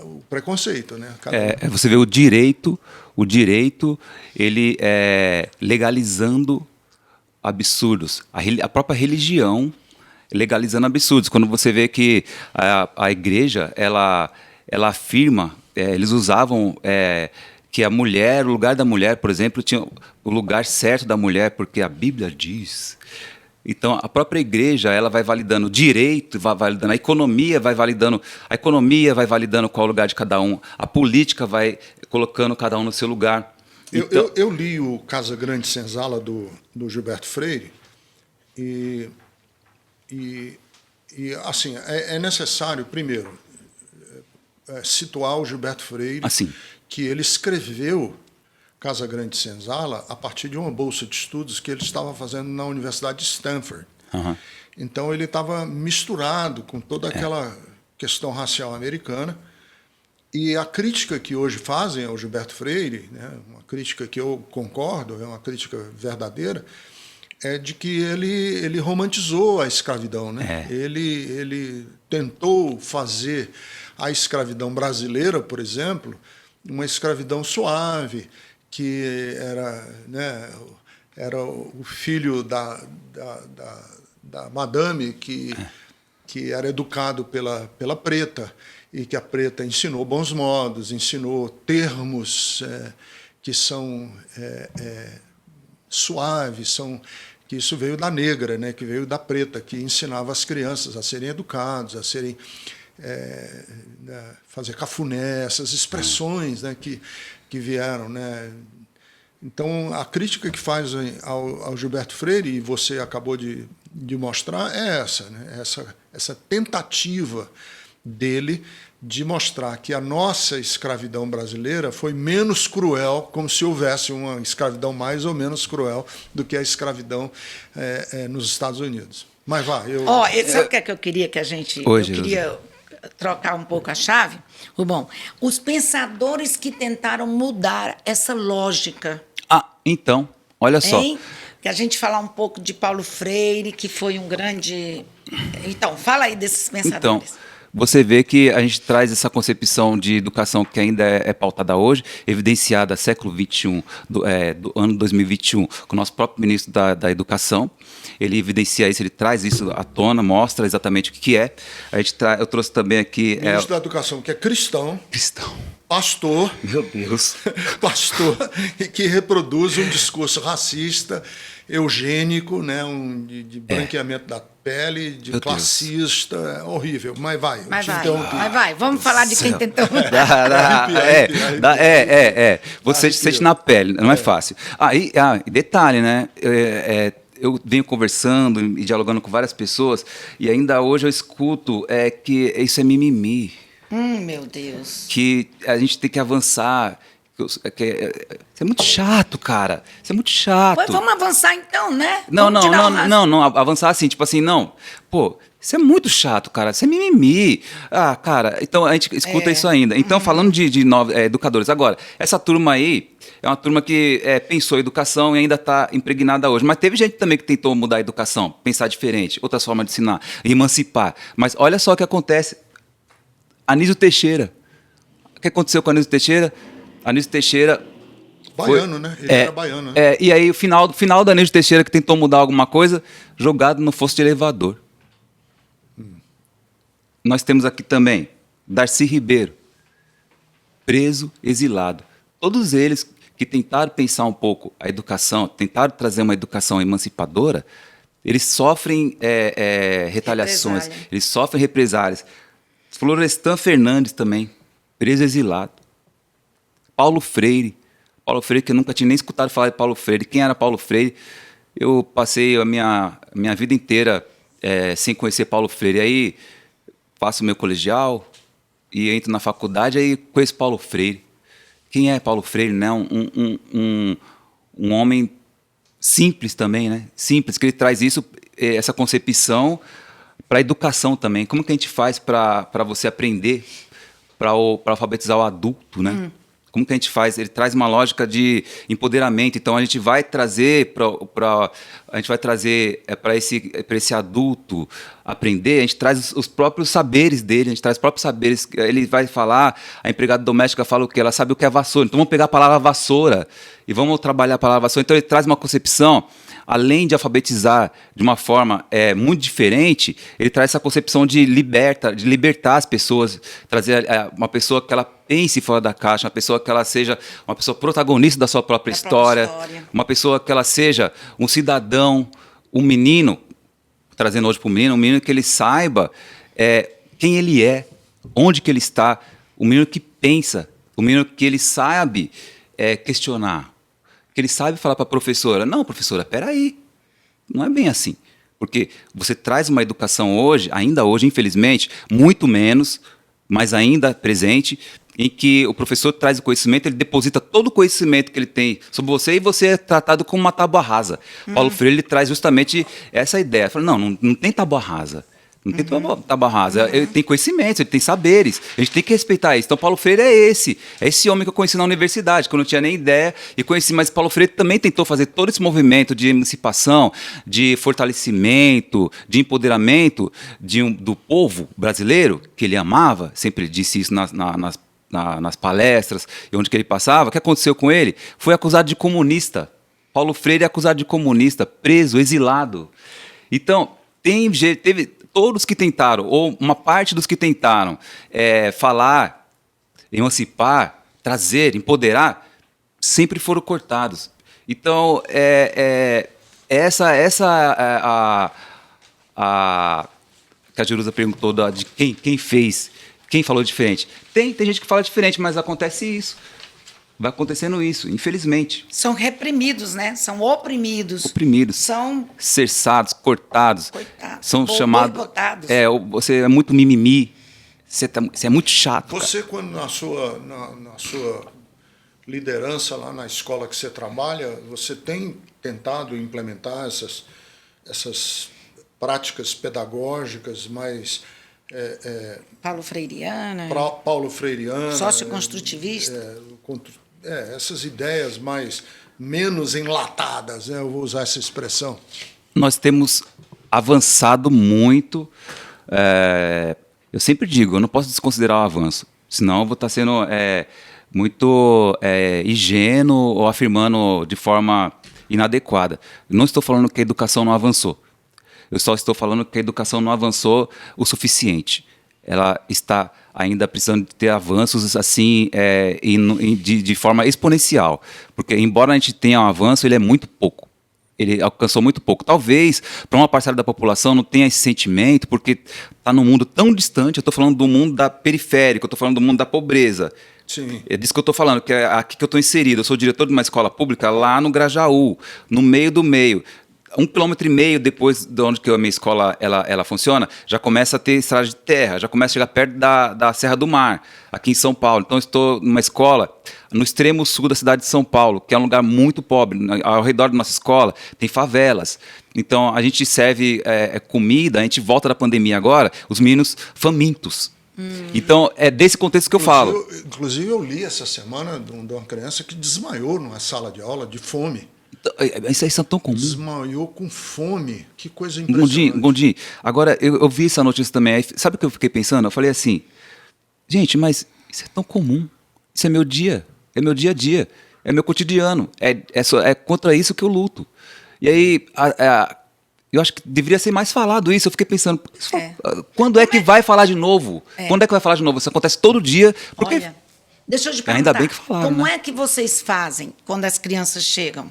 o preconceito, né? Você vê o direito ele legalizando absurdos, a própria religião legalizando absurdos. Quando você vê que a igreja ela afirma, eles usavam que a mulher, o lugar da mulher, por exemplo, tinha o lugar certo da mulher, porque a Bíblia diz. Então, a própria igreja ela vai validando o direito, vai validando a economia, vai validando qual é o lugar de cada um, a política vai colocando cada um no seu lugar. Então, eu li o Casa Grande Senzala do Gilberto Freire e assim, é necessário, primeiro, situar o Gilberto Freire, assim, que ele escreveu Casa Grande Senzala a partir de uma bolsa de estudos que ele estava fazendo na Universidade de Stanford. Uhum. Então ele estava misturado com toda aquela questão racial americana. E a crítica que hoje fazem ao Gilberto Freire, né, uma crítica que eu concordo, é uma crítica verdadeira, é de que ele romantizou a escravidão, né? Ele tentou fazer a escravidão brasileira, por exemplo, uma escravidão suave, que era o filho da madame que era educado pela preta, e que a preta ensinou bons modos, ensinou termos que são suaves, que isso veio da negra, né, que veio da preta, que ensinava as crianças a serem educados, a serem fazer cafuné, essas expressões, né, que vieram, né? Então, a crítica que faz ao Gilberto Freire, e você acabou de mostrar, é essa, né? Essa tentativa dele de mostrar que a nossa escravidão brasileira foi menos cruel, como se houvesse uma escravidão mais ou menos cruel do que a escravidão nos Estados Unidos. Mas sabe o que é que eu queria que a gente... Oi, eu queria trocar um pouco a chave. Bom, os pensadores que tentaram mudar essa lógica. Então, olha só. Que a gente falar um pouco de Paulo Freire, que foi um grande... Então, fala aí desses pensadores. Então, você vê que a gente traz essa concepção de educação que ainda é pautada hoje, evidenciada século XXI, do ano 2021, com o nosso próprio ministro da Educação. Ele evidencia isso, ele traz isso à tona, mostra exatamente o que é. Eu trouxe também aqui... Ministro da Educação, que é cristão. Pastor. Meu Deus. Pastor que reproduz um discurso racista, eugênico, né, de branqueamento da pele, de Meu classista, Deus. horrível. Mas vai. Vamos falar de quem tentou mudar. Você sente na pele, não é fácil. E detalhe, né? Eu venho conversando e dialogando com várias pessoas e ainda hoje eu escuto que isso é mimimi. Meu Deus. Que a gente tem que avançar. Isso é muito chato, cara. Isso é muito chato. Pois vamos avançar então, né? Não. Avançar assim, tipo assim, não. Pô, isso é muito chato, cara. Isso é mimimi. Cara, então a gente escuta isso ainda. Então, falando de novos educadores. Agora, essa turma aí é uma turma que pensou a educação e ainda está impregnada hoje. Mas teve gente também que tentou mudar a educação, pensar diferente, outras formas de ensinar, emancipar. Mas olha só o que acontece. Anísio Teixeira. O que aconteceu com Anísio Teixeira? Anísio Teixeira... Baiano, né? Ele era baiano. Né? E aí, o final do Anísio Teixeira, que tentou mudar alguma coisa, jogado no fosso de elevador. Nós temos aqui também Darcy Ribeiro, preso, exilado. Todos eles que tentaram pensar um pouco a educação, tentaram trazer uma educação emancipadora, eles sofrem retaliações, eles sofrem represálias. Florestan Fernandes também, preso, exilado. Paulo Freire, Paulo Freire, que eu nunca tinha nem escutado falar de Paulo Freire. Quem era Paulo Freire? Eu passei a minha vida inteira sem conhecer Paulo Freire. Aí faço o meu colegial e entro na faculdade, aí conheço Paulo Freire. Quem é Paulo Freire, né? Um homem simples também, né? Simples, que ele traz isso, essa concepção para a educação também. Como que a gente faz para você aprender, para alfabetizar o adulto, né? Como que a gente faz? Ele traz uma lógica de empoderamento. Então a gente vai trazer para esse adulto aprender. A gente traz os próprios saberes dele. A gente traz os próprios saberes. Ele vai falar. A empregada doméstica fala o quê? Ela sabe o que é vassoura. Então vamos pegar a palavra vassoura e vamos trabalhar a palavra vassoura. Então ele traz uma concepção. Além de alfabetizar de uma forma muito diferente, ele traz essa concepção de libertar as pessoas, trazer uma pessoa que ela pense fora da caixa, uma pessoa que ela seja uma pessoa protagonista da sua própria história, uma pessoa que ela seja um cidadão, um menino, trazendo hoje para o menino, um menino que ele saiba quem ele é, onde que ele está, um menino que pensa, um menino que ele sabe questionar, que ele sabe falar para a professora, não, professora, peraí, não é bem assim. Porque você traz uma educação hoje, ainda hoje, infelizmente, muito menos, mas ainda presente, em que o professor traz o conhecimento, ele deposita todo o conhecimento que ele tem sobre você e você é tratado como uma tábua rasa. Paulo Freire ele traz justamente essa ideia. Ele fala, não tem tábua rasa. Não tem tábua rasa. Ele tem conhecimentos, ele tem saberes. A gente tem que respeitar isso. Então, Paulo Freire é esse homem que eu conheci na universidade, que eu não tinha nem ideia e conheci. Mas Paulo Freire também tentou fazer todo esse movimento de emancipação, de fortalecimento, de empoderamento do povo brasileiro, que ele amava, sempre disse isso nas palestras e onde que ele passava. O que aconteceu com ele? Foi acusado de comunista. Paulo Freire é acusado de comunista, preso, exilado. Então, teve todos que tentaram, ou uma parte dos que tentaram falar, emancipar, trazer, empoderar, sempre foram cortados. Então, essa que a Jerusa perguntou de quem fez, quem falou diferente. Tem gente que fala diferente, mas acontece isso. Vai acontecendo isso, infelizmente. São reprimidos, né? São oprimidos. São cerçados, cortados. Coitados. São chamados. Boicotados. Você é muito mimimi. Você é muito chato. Você, quando na sua liderança lá na escola que você trabalha, você tem tentado implementar essas práticas pedagógicas mais Paulo Freiriana. Paulo Freiriana. Socioconstrutivista. Essas ideias menos enlatadas, né? Eu vou usar essa expressão. Nós temos avançado muito. Eu sempre digo, eu não posso desconsiderar o avanço, senão eu vou estar sendo muito ingênuo ou afirmando de forma inadequada. Eu não estou falando que a educação não avançou. Eu só estou falando que a educação não avançou o suficiente. Ela está ainda precisando de ter avanços assim de forma exponencial. Porque, embora a gente tenha um avanço, ele é muito pouco. Ele alcançou muito pouco. Talvez, para uma parcela da população, não tenha esse sentimento, porque está num mundo tão distante. Eu estou falando do mundo periférico, eu estou falando do mundo da pobreza. Sim. É disso que eu estou falando, que é aqui que eu estou inserido. Eu sou diretor de uma escola pública lá no Grajaú, no meio do meio. 1,5 km depois de onde que a minha escola ela funciona, já começa a ter estrada de terra, já começa a chegar perto da Serra do Mar, aqui em São Paulo. Então, eu estou numa escola no extremo sul da cidade de São Paulo, que é um lugar muito pobre. Ao redor da nossa escola tem favelas. Então, a gente serve comida, a gente volta da pandemia agora, os meninos famintos. Então, é desse contexto que eu falo. Inclusive, eu li essa semana de uma criança que desmaiou numa sala de aula de fome. Isso aí é tão comum. Desmaiou com fome. Que coisa impressionante. Gondim, agora eu vi essa notícia também. Aí, sabe o que eu fiquei pensando? Eu falei assim, gente, mas isso é tão comum. Isso é meu dia. É meu dia a dia. É meu cotidiano. É contra isso que eu luto. E aí, eu acho que deveria ser mais falado isso. Eu fiquei pensando, quando é que vai falar de novo? Quando é que vai falar de novo? Isso acontece todo dia. Porque Olha, deixa eu te perguntar. Ainda bem que falaram, como né? é que vocês fazem quando as crianças chegam?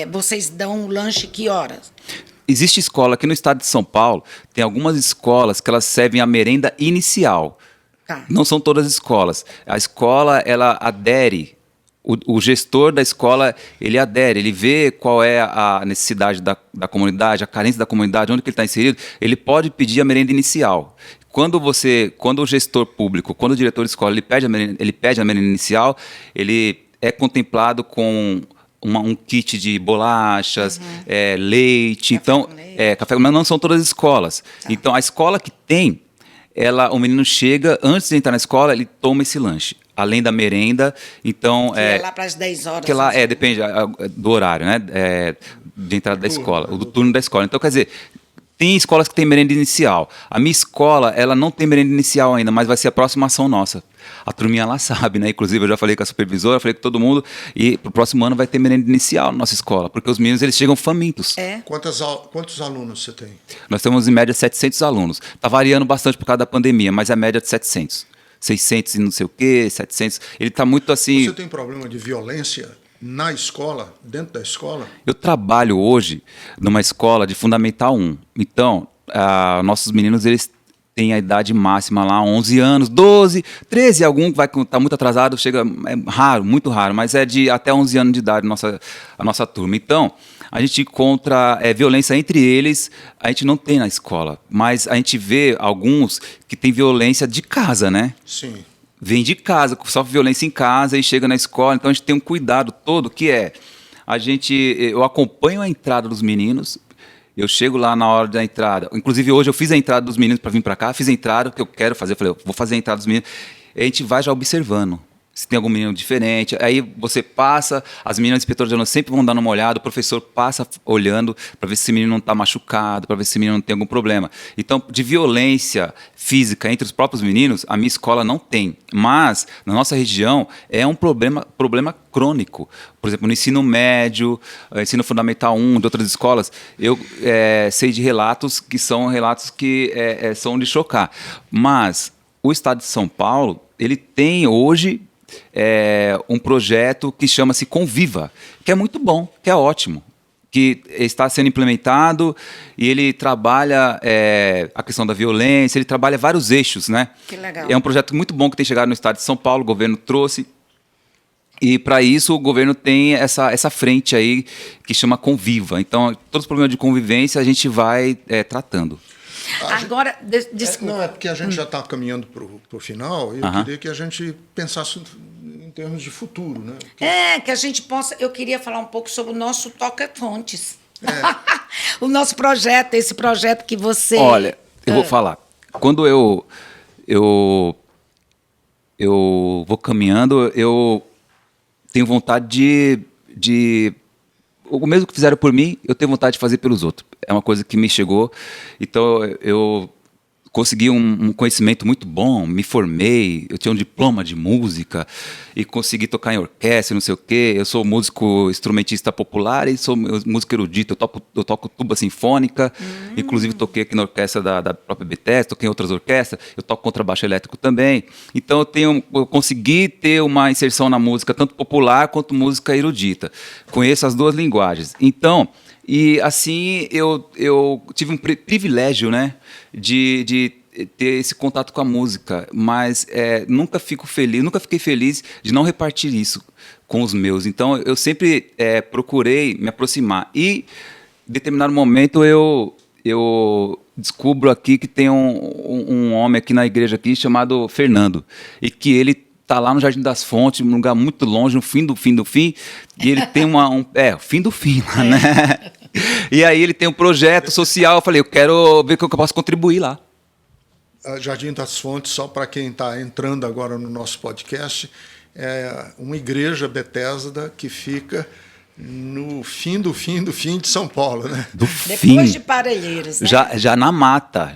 Vocês dão o lanche que horas? Existe escola aqui no estado de São Paulo, tem algumas escolas que elas servem a merenda inicial. Tá. Não são todas as escolas. A escola, ela adere o gestor da escola, ele adere, ele vê qual é a necessidade da comunidade, a carência da comunidade, onde que ele está inserido, ele pode pedir a merenda inicial. Quando o gestor público, quando o diretor de escola, ele pede a merenda inicial, ele é contemplado com um kit de bolachas, leite, café, mas não são todas as escolas. Tá. Então, a escola que tem, o menino chega, antes de entrar na escola, ele toma esse lanche, além da merenda. Então, que é lá para as 10 horas. Que lá, depende do horário, né? De entrada da escola, do turno da escola. Então, quer dizer, tem escolas que têm merenda inicial. A minha escola, ela não tem merenda inicial ainda, mas vai ser a próxima ação nossa. A turminha lá sabe, né? Inclusive, eu já falei com a supervisora, falei com todo mundo, e pro próximo ano vai ter merenda inicial na nossa escola, porque os meninos, eles chegam famintos. Quantos alunos você tem? Nós temos, em média, 700 alunos. Está variando bastante por causa da pandemia, mas é a média de 700. 600 e não sei o quê, 700. Ele está muito assim... Você tem problema de violência na escola, dentro da escola? Eu trabalho hoje numa escola de Fundamental 1. Então, nossos meninos, eles têm a idade máxima lá, 11 anos, 12, 13, algum vai estar muito atrasado, chega, é raro, muito raro, mas é de até 11 anos de idade a nossa turma. Então, a gente encontra violência entre eles, a gente não tem na escola, mas a gente vê alguns que tem violência de casa, né? Sim. Vem de casa, sofre violência em casa e chega na escola, então a gente tem um cuidado todo, que eu acompanho a entrada dos meninos, eu chego lá na hora da entrada, inclusive hoje eu fiz a entrada dos meninos para vir para cá, fiz a entrada que eu quero fazer, eu falei, eu vou fazer a entrada dos meninos, e a gente vai já observando se tem algum menino diferente, aí você passa, as meninas inspetoras de aluno sempre vão dando uma olhada, o professor passa olhando para ver se esse menino não está machucado, para ver se esse menino não tem algum problema. Então, de violência física entre os próprios meninos, a minha escola não tem, mas na nossa região é um problema crônico. Por exemplo, no ensino médio, ensino fundamental 1, de outras escolas, eu sei de relatos que são são de chocar. Mas o Estado de São Paulo, ele tem hoje um projeto que chama-se Conviva, que é muito bom, que é ótimo, que está sendo implementado e ele trabalha a questão da violência, ele trabalha vários eixos, né? Que legal. É um projeto muito bom que tem chegado no Estado de São Paulo, o governo trouxe, e para isso o governo tem essa frente aí que chama Conviva. Então, todos os problemas de convivência a gente vai tratando. Agora, desculpa. Não, é porque a gente já está caminhando para o final e eu queria que a gente pensasse em termos de futuro, né? Que a gente possa... Eu queria falar um pouco sobre o nosso Toca Fontes. O nosso projeto, esse projeto que você... Olha, eu vou falar. Quando eu vou caminhando, eu tenho vontade de o mesmo que fizeram por mim, eu tenho vontade de fazer pelos outros. É uma coisa que me chegou. Então, eu consegui um conhecimento muito bom, me formei, eu tinha um diploma de música e consegui tocar em orquestra, não sei o quê. Eu sou músico instrumentista popular e sou músico erudito, eu toco tuba sinfônica, inclusive toquei aqui na orquestra da própria Bethesda, toquei em outras orquestras, eu toco contrabaixo elétrico também. Então eu consegui ter uma inserção na música, tanto popular quanto música erudita. Conheço as duas linguagens. Então... E assim eu tive um privilégio, né, de ter esse contato com a música, mas nunca fiquei feliz de não repartir isso com os meus. Então eu sempre procurei me aproximar. E em determinado momento eu descubro aqui que tem um homem aqui na igreja aqui chamado Fernando, e que ele está lá no Jardim das Fontes, num lugar muito longe, no fim do fim, e ele tem o fim do fim lá, né? E aí ele tem um projeto social, eu falei, eu quero ver o que eu posso contribuir lá. Jardim das Fontes, só para quem está entrando agora no nosso podcast, é uma igreja Bethesda que fica no fim de São Paulo, né? Depois de Parelheiros, né? Já na mata.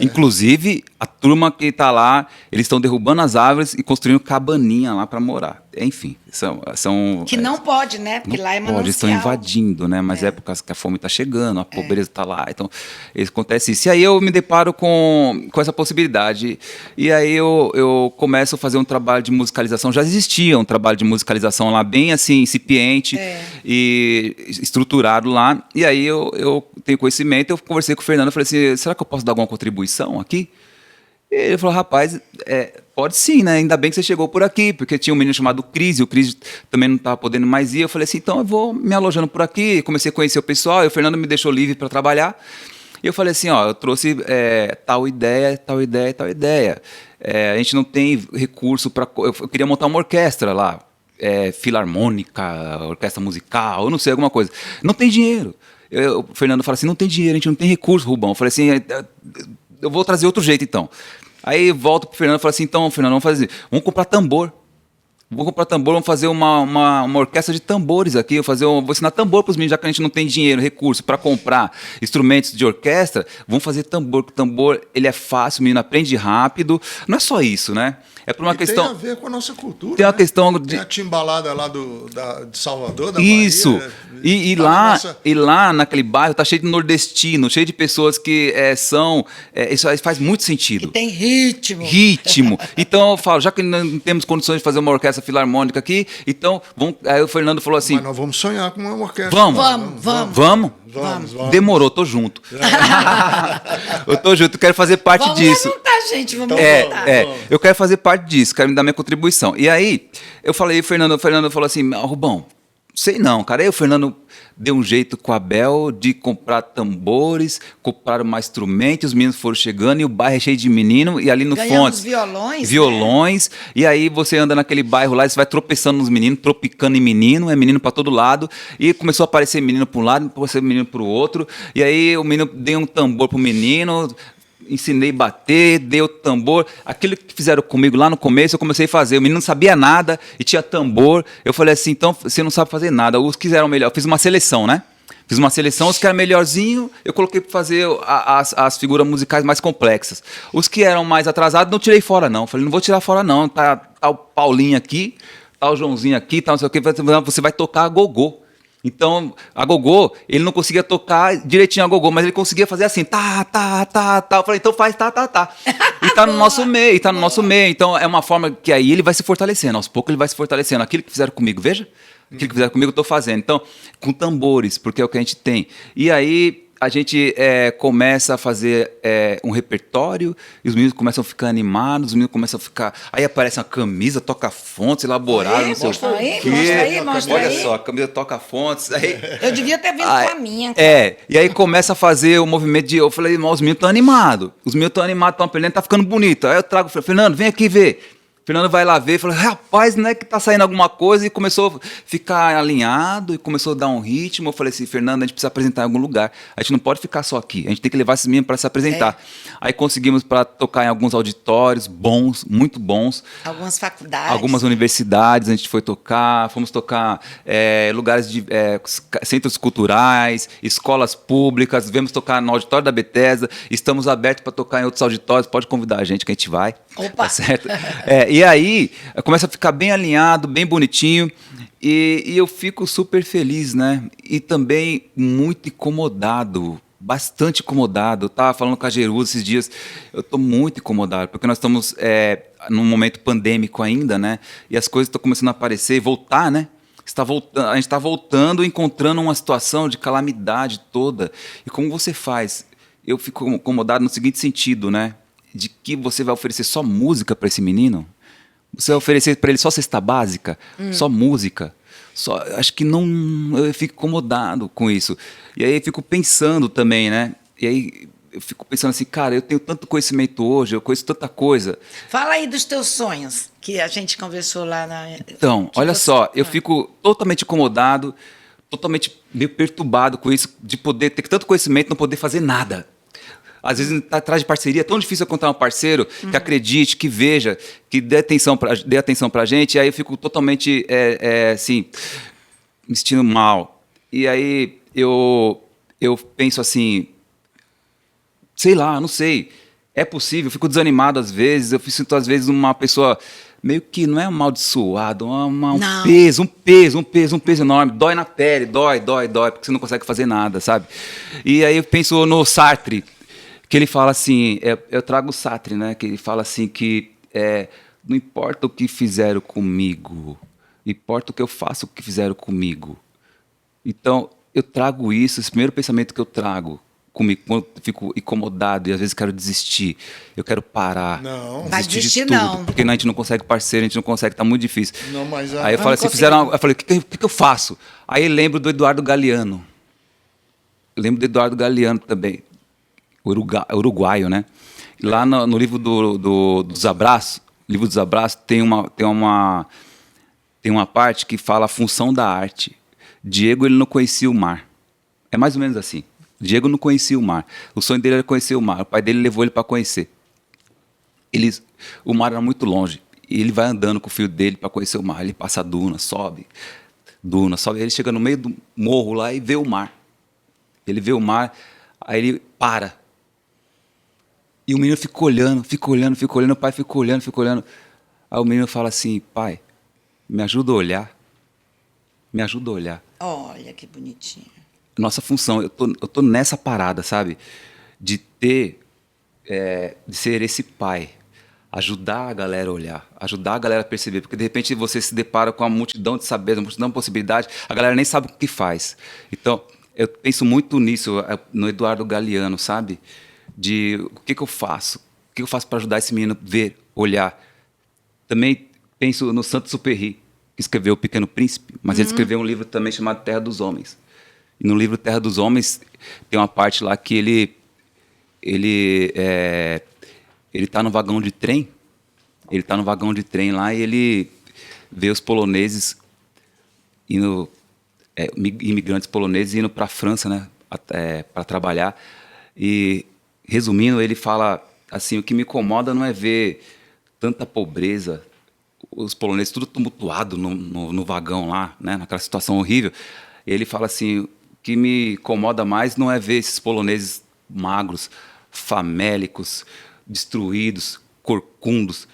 Inclusive, a turma que está lá, eles estão derrubando as árvores e construindo cabaninha lá para morar. Enfim, são que não pode, né? Porque lá é manancial. Estão invadindo, né? Mas é por causa que a fome está chegando, a pobreza está lá. Então, acontece isso. E aí eu me deparo com essa possibilidade. E aí eu começo a fazer um trabalho de musicalização. Já existia um trabalho de musicalização lá, bem assim, incipiente e estruturado lá. E aí eu tenho conhecimento, eu conversei com o Fernando, falei assim, será que eu posso dar alguma contribuição aqui? E ele falou, rapaz, pode sim, né? Ainda bem que você chegou por aqui, porque tinha um menino chamado Cris, e o Cris também não estava podendo mais ir. Eu falei assim, então eu vou me alojando por aqui. Comecei a conhecer o pessoal, e o Fernando me deixou livre para trabalhar. E eu falei assim, ó, eu trouxe tal ideia, tal ideia, tal ideia. A gente não tem recurso para... Eu queria montar uma orquestra lá, filarmônica, orquestra musical, eu não sei, alguma coisa. Não tem dinheiro. O Fernando fala assim, não tem dinheiro, a gente não tem recurso, Rubão. Eu falei assim, eu vou trazer outro jeito então. Aí volto pro Fernando e falo assim, então, Fernando, vamos comprar tambor. Vou comprar tambor, vamos fazer uma orquestra de tambores aqui. Vou ensinar tambor para os meninos, já que a gente não tem dinheiro, recurso para comprar instrumentos de orquestra. Vamos fazer tambor, porque o tambor ele é fácil, o menino aprende rápido. Não é só isso, né? É por uma questão. Tem a ver com a nossa cultura. Tem uma né? questão de. Tem a timbalada lá de Salvador, da Isso. Bahia. E lá naquele bairro tá cheio de nordestino, cheio de pessoas que isso aí faz muito sentido. E tem ritmo. Ritmo. Então eu falo, já que não temos condições de fazer uma orquestra filarmônica aqui, então aí o Fernando falou assim. Mas nós vamos sonhar com uma orquestra. Vamos. Demorou, tô junto. Eu tô junto, quero fazer parte disso. Vamos levantar, gente, vamos levantar. Eu quero fazer parte disso, quero me dar minha contribuição. E aí, eu falei, o Fernando falou assim, Rubão, sei não, cara. Aí o Fernando deu um jeito com a Bel de comprar tambores, compraram mais instrumentos, os meninos foram chegando e o bairro é cheio de menino, e ali no Fontes... violões. Né? E aí você anda naquele bairro lá e você vai tropeçando nos meninos, tropicando em menino, é menino pra todo lado, e começou a aparecer menino pra um lado, aparecer menino pro outro, e aí o menino deu um tambor pro menino... Ensinei a bater, dei o tambor. Aquilo que fizeram comigo lá no começo, eu comecei a fazer. O menino não sabia nada e tinha tambor. Eu falei assim, então você não sabe fazer nada. Os que eram melhor, eu fiz uma seleção, né? Fiz uma seleção, os que eram melhorzinho, eu coloquei para fazer as figuras musicais mais complexas. Os que eram mais atrasados, não tirei fora, não. Falei, não vou tirar fora, não. Tá o Paulinho aqui, tá o Joãozinho aqui, tá não sei o quê. Você vai tocar a gogô. Então, a gogô, ele não conseguia tocar direitinho a gogô, mas ele conseguia fazer assim, tá. Eu falei, então faz tá. E tá no nosso meio, Então, é uma forma que aí ele vai se fortalecendo, aos poucos ele vai se fortalecendo. Aquilo que fizeram comigo, veja? Aquilo que fizeram comigo eu tô fazendo. Então, com tambores, porque é o que a gente tem. E aí, a gente começa a fazer um repertório, e os meninos começam a ficar animados, os meninos começam a ficar... Aí aparece uma camisa, toca-fontes, elaborada, não sei o quê. Mostra Olha aí. só, a camisa toca-fontes. Aí, Eu devia ter vindo com a minha. e aí começa a fazer o movimento de... Eu falei, os meninos estão animados. Os meninos estão animados, estão aprendendo, tá ficando bonito. Aí eu trago, falei, Fernando, vem aqui ver. Fernando vai lá ver e falou, rapaz, não é que tá saindo alguma coisa? E começou a ficar alinhado e começou a dar um ritmo. Eu falei assim, Fernando, a gente precisa apresentar em algum lugar. A gente não pode ficar só aqui. A gente tem que levar esses meninos para se apresentar. Aí conseguimos para tocar em alguns auditórios bons, muito bons. Algumas faculdades. Algumas universidades a gente foi tocar. Fomos tocar lugares de centros culturais, escolas públicas. Viemos tocar no auditório da Bethesda. Estamos abertos para tocar em outros auditórios. Pode convidar a gente que a gente vai. Opa! Tá certo? E aí, começa a ficar bem alinhado, bem bonitinho, e eu fico super feliz, né? E também muito incomodado, bastante incomodado. Eu estava falando com a Jerusa esses dias, eu estou muito incomodado, porque nós estamos num momento pandêmico ainda, né? E as coisas estão começando a aparecer e voltar, né? A gente está voltando, encontrando uma situação de calamidade toda. E como você faz? Eu fico incomodado no seguinte sentido, né? De que você vai oferecer só música para esse menino? Você vai oferecer para ele só cesta básica? Só música? Acho que não... Eu fico incomodado com isso. E aí eu fico pensando também, né? E aí eu fico pensando assim, cara, eu tenho tanto conhecimento hoje, eu conheço tanta coisa. Fala aí dos teus sonhos, que a gente conversou lá na... Então, olha só, eu fico totalmente incomodado, totalmente meio perturbado com isso, de poder ter tanto conhecimento e não poder fazer nada. Às vezes, atrás de parceria, é tão difícil encontrar um parceiro que acredite, que veja, que dê atenção pra gente. E aí eu fico totalmente, assim, me sentindo mal. E aí eu penso assim, sei lá, não sei. É possível, eu fico desanimado às vezes. Eu sinto, às vezes, uma pessoa meio que não é amaldiçoado, um peso enorme. Dói na pele, dói, porque você não consegue fazer nada, sabe? E aí eu penso no Sartre, que ele fala assim, eu trago o Sartre, né? Que ele fala assim que não importa o que fizeram comigo, importa o que eu faço, o que fizeram comigo. Então, eu trago isso, esse primeiro pensamento que eu trago comigo, quando eu fico incomodado e às vezes quero desistir, eu quero parar. Não. Vai de desistir, tudo, não. porque a gente não consegue parceiro, a gente não consegue, tá muito difícil. Não, mas Aí eu Vamos falei assim, conseguir. eu falei, o que eu faço? Aí eu lembro do Eduardo Galeano. Eu lembro do Eduardo Galeano também, uruguaio, né? Lá no livro dos Abraços, livro dos Abraços, tem uma parte que fala a função da arte. Diego, ele não conhecia o mar. É mais ou menos assim. Diego não conhecia o mar. O sonho dele era conhecer o mar. O pai dele levou ele para conhecer. O mar era muito longe. E ele vai andando com o filho dele para conhecer o mar. Ele passa a duna, sobe. Ele chega no meio do morro lá e vê o mar. Ele vê o mar, aí ele para. E o menino fica olhando. O pai fica olhando. Aí o menino fala assim, pai, me ajuda a olhar. Me ajuda a olhar. Olha que bonitinho. Nossa função, eu tô nessa parada, sabe? De ser esse pai. Ajudar a galera a olhar, ajudar a galera a perceber, porque de repente você se depara com uma multidão de saberes, uma multidão de possibilidades, a galera nem sabe o que faz. Então, eu penso muito nisso, no Eduardo Galeano, sabe? De o que eu faço? O que eu faço para ajudar esse menino a ver, olhar? Também penso no Saint-Exupéry, que escreveu O Pequeno Príncipe, mas ele escreveu um livro também chamado Terra dos Homens. E no livro Terra dos Homens tem uma parte lá que ele está no vagão de trem. Ele está no vagão de trem lá e ele vê os poloneses imigrantes poloneses indo para a França, né, para trabalhar. E resumindo, ele fala assim: o que me incomoda não é ver tanta pobreza, os poloneses tudo tumultuado no vagão lá, né, naquela situação horrível. Ele fala assim: o que me incomoda mais não é ver esses poloneses magros, famélicos, destruídos, corcundos. O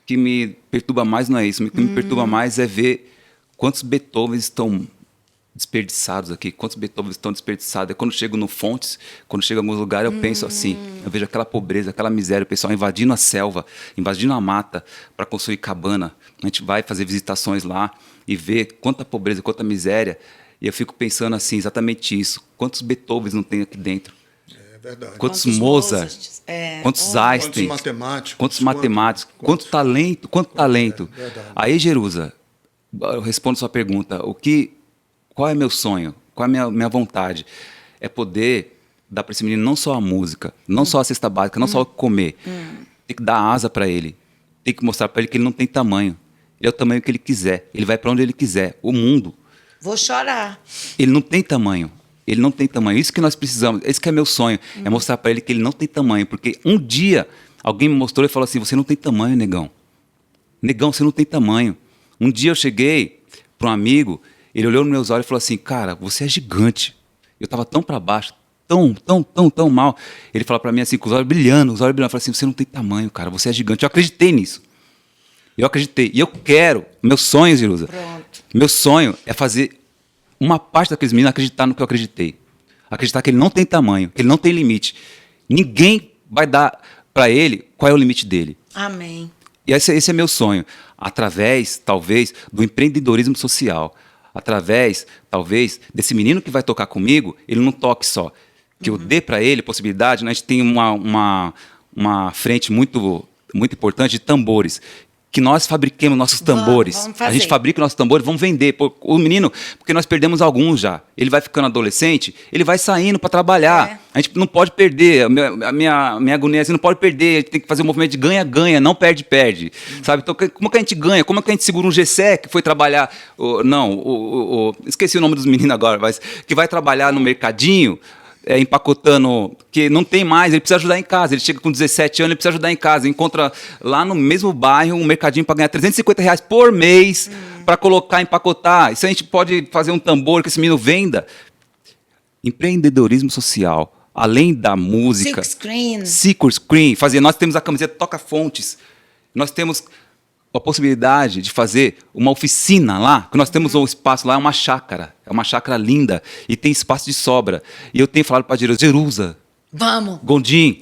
que me perturba mais não é isso. O que me perturba mais é ver quantos Beethovens estão desperdiçados aqui, quantos Beethovens estão desperdiçados. É quando chego no Fontes, quando chego em alguns lugares, eu penso assim, eu vejo aquela pobreza, aquela miséria, o pessoal invadindo a selva, invadindo a mata para construir cabana. A gente vai fazer visitações lá e vê quanta pobreza, quanta miséria, e eu fico pensando assim, exatamente isso. Quantos Beethovens não tem aqui dentro? É verdade. Quantos Mozart, quantos Einstein, quantos matemáticos, quanto talento. Aí, Jerusa, eu respondo sua pergunta, qual é meu sonho, qual é a minha vontade? É poder dar para esse menino não só a música, não só a cesta básica, não só o comer, tem que dar asa para ele, tem que mostrar para ele que ele não tem tamanho, ele é o tamanho que ele quiser, ele vai para onde ele quiser, o mundo. Vou chorar. Ele não tem tamanho. Ele não tem tamanho. Isso que nós precisamos. Esse que é meu sonho. É mostrar para ele que ele não tem tamanho. Porque um dia alguém me mostrou e falou assim: você não tem tamanho, negão. Negão, você não tem tamanho. Um dia eu cheguei para um amigo, ele olhou nos meus olhos e falou assim: cara, você é gigante. Eu estava tão para baixo, tão mal. Ele falou para mim assim, com os olhos brilhando. Eu falei assim: você não tem tamanho, cara. Você é gigante. Eu acreditei nisso. Eu acreditei. E eu quero. Meu sonho, Jerusa. Pronto. Meu sonho é fazer uma parte daqueles meninos acreditar no que eu acreditei. Acreditar que ele não tem tamanho, que ele não tem limite. Ninguém vai dar para ele qual é o limite dele. Amém. E esse é meu sonho. Através, talvez, do empreendedorismo social. Através, talvez, desse menino que vai tocar comigo, ele não toque só. Que eu dê para ele possibilidade. Né? A gente tem uma frente muito, muito importante de tambores. Que nós fabriquemos nossos tambores. Vamos fazer. A gente fabrica nossos tambores, vamos vender. O menino, porque nós perdemos alguns já. Ele vai ficando adolescente, ele vai saindo para trabalhar. A gente não pode perder. A minha agonia é assim, não pode perder. A gente tem que fazer um movimento de ganha-ganha, não perde-perde. Sabe? Então, como que a gente ganha? Como é que a gente segura um Gessé que foi trabalhar... esqueci o nome dos meninos agora, mas que vai trabalhar no mercadinho... empacotando, que não tem mais, ele precisa ajudar em casa. Ele chega com 17 anos, ele precisa ajudar em casa. Encontra lá no mesmo bairro um mercadinho para ganhar R$350 por mês para colocar, empacotar. Isso a gente pode fazer um tambor que esse menino venda. Empreendedorismo social, além da música. Silk Screen. Nós temos a camiseta Toca Fontes. Nós temos a possibilidade de fazer uma oficina lá, que nós temos um espaço lá, é uma chácara linda, e tem espaço de sobra. E eu tenho falado para a Jerusa, vamos. Gondim,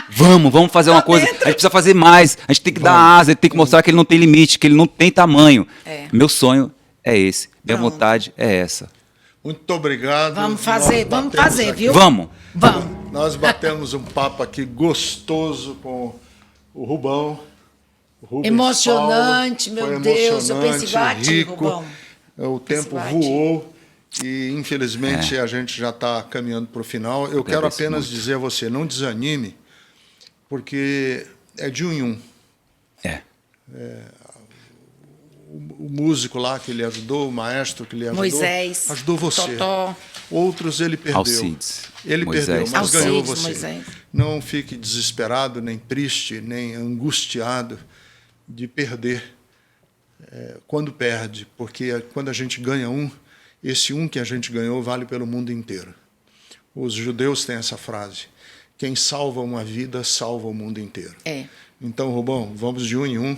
vamos fazer uma coisa, dentro. a gente precisa fazer mais, a gente tem que dar asa, a gente tem que mostrar que ele não tem limite, que ele não tem tamanho. Meu sonho é esse, minha vontade é essa. Muito obrigado. Vamos fazer, viu? Vamos! Vamos. Nós batemos um papo aqui gostoso com o Rubão. O Rubens Emocionante, Paulo. meu Foi Deus, eu penso igual a ti, rico. Rubão. O tempo igual a ti. voou e, infelizmente, a gente já está caminhando para o final. Eu quero agradeço apenas muito. dizer a você, não desanime, porque é de um em um. O músico lá que lhe ajudou, o maestro que lhe ajudou, Moisés, ajudou você. Totó. Outros ele perdeu. Alcides, Ele Moisés. perdeu, mas Alcides, ganhou você. Moisés. Não fique desesperado, nem triste, nem angustiado de perder quando perde, porque quando a gente ganha um, esse um que a gente ganhou vale pelo mundo inteiro. Os judeus têm essa frase: quem salva uma vida, salva o mundo inteiro. É. Então, Rubão, vamos de um em um.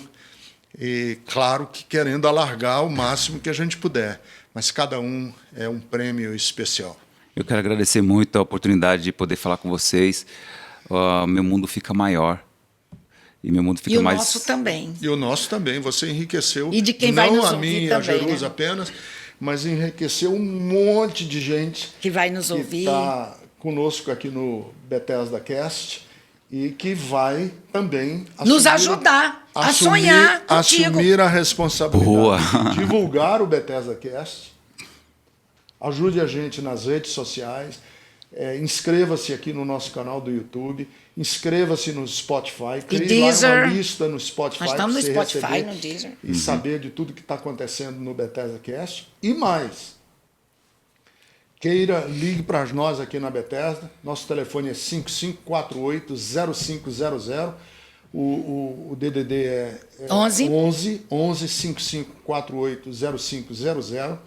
E claro que querendo alargar o máximo que a gente puder, mas cada um é um prêmio especial. Eu quero agradecer muito a oportunidade de poder falar com vocês. Meu mundo fica maior. E meu mundo fica E o mais... nosso também. E o nosso também, você enriqueceu. E de quem não vai nos a ouvir mim e a também, Jerus né? apenas, mas enriqueceu um monte de gente Que vai nos que ouvir. está conosco aqui no Bethesda Cast e que vai também Nos ajudar a sonhar contigo. assumir a responsabilidade Boa. de divulgar o Bethesda Cast. Ajude a gente nas redes sociais. Inscreva-se aqui no nosso canal do YouTube. Inscreva-se no Spotify. Crie lá Deezer. uma lista no Spotify. Nós estamos pra no você Spotify, receber no Deezer. e saber de tudo que está acontecendo no Bethesda Cast. E mais, ligue para nós aqui na Bethesda. Nosso telefone é 5548-0500. O DDD é 11 5548-0500.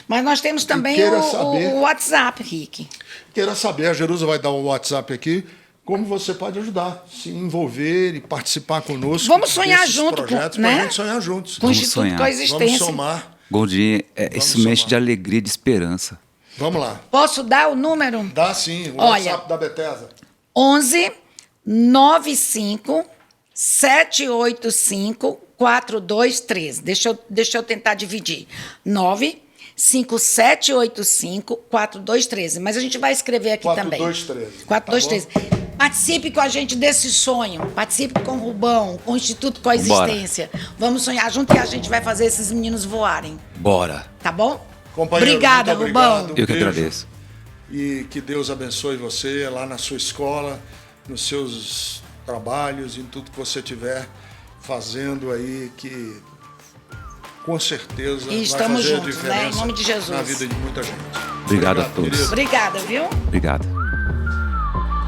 Mas nós temos também queira o saber- WhatsApp, Rick. Queira saber, a Jerusa vai dar um WhatsApp aqui, como você pode ajudar, se envolver e participar conosco. Vamos sonhar desses junto, projetos, né? pra gente sonhar juntos. Com o Vamos Instituto sonhar. Vamos Coexistência. somar. Gondim, isso me enche somar. de alegria e de esperança. Vamos lá. Posso dar o número? Dá sim, o Olha. WhatsApp da Bethesda. 11 95 785 4213. Deixa eu tentar dividir. 95785 4213. Mas a gente vai escrever aqui também. 4213. 4213. Participe com a gente desse sonho. Participe com o Rubão, com o Instituto Coexistência. Vamos sonhar junto e a gente vai fazer esses meninos voarem. Bora! Tá bom? Companheiro, Obrigada, muito Rubão. obrigado. Eu que Beijo. agradeço. E que Deus abençoe você lá na sua escola, nos seus trabalhos, em tudo que você estiver fazendo aí, que com certeza E vai estamos fazer juntos, a diferença né? Em nome de Jesus. na vida de muita gente. Obrigado a todos. querido. Obrigada, viu? Obrigado.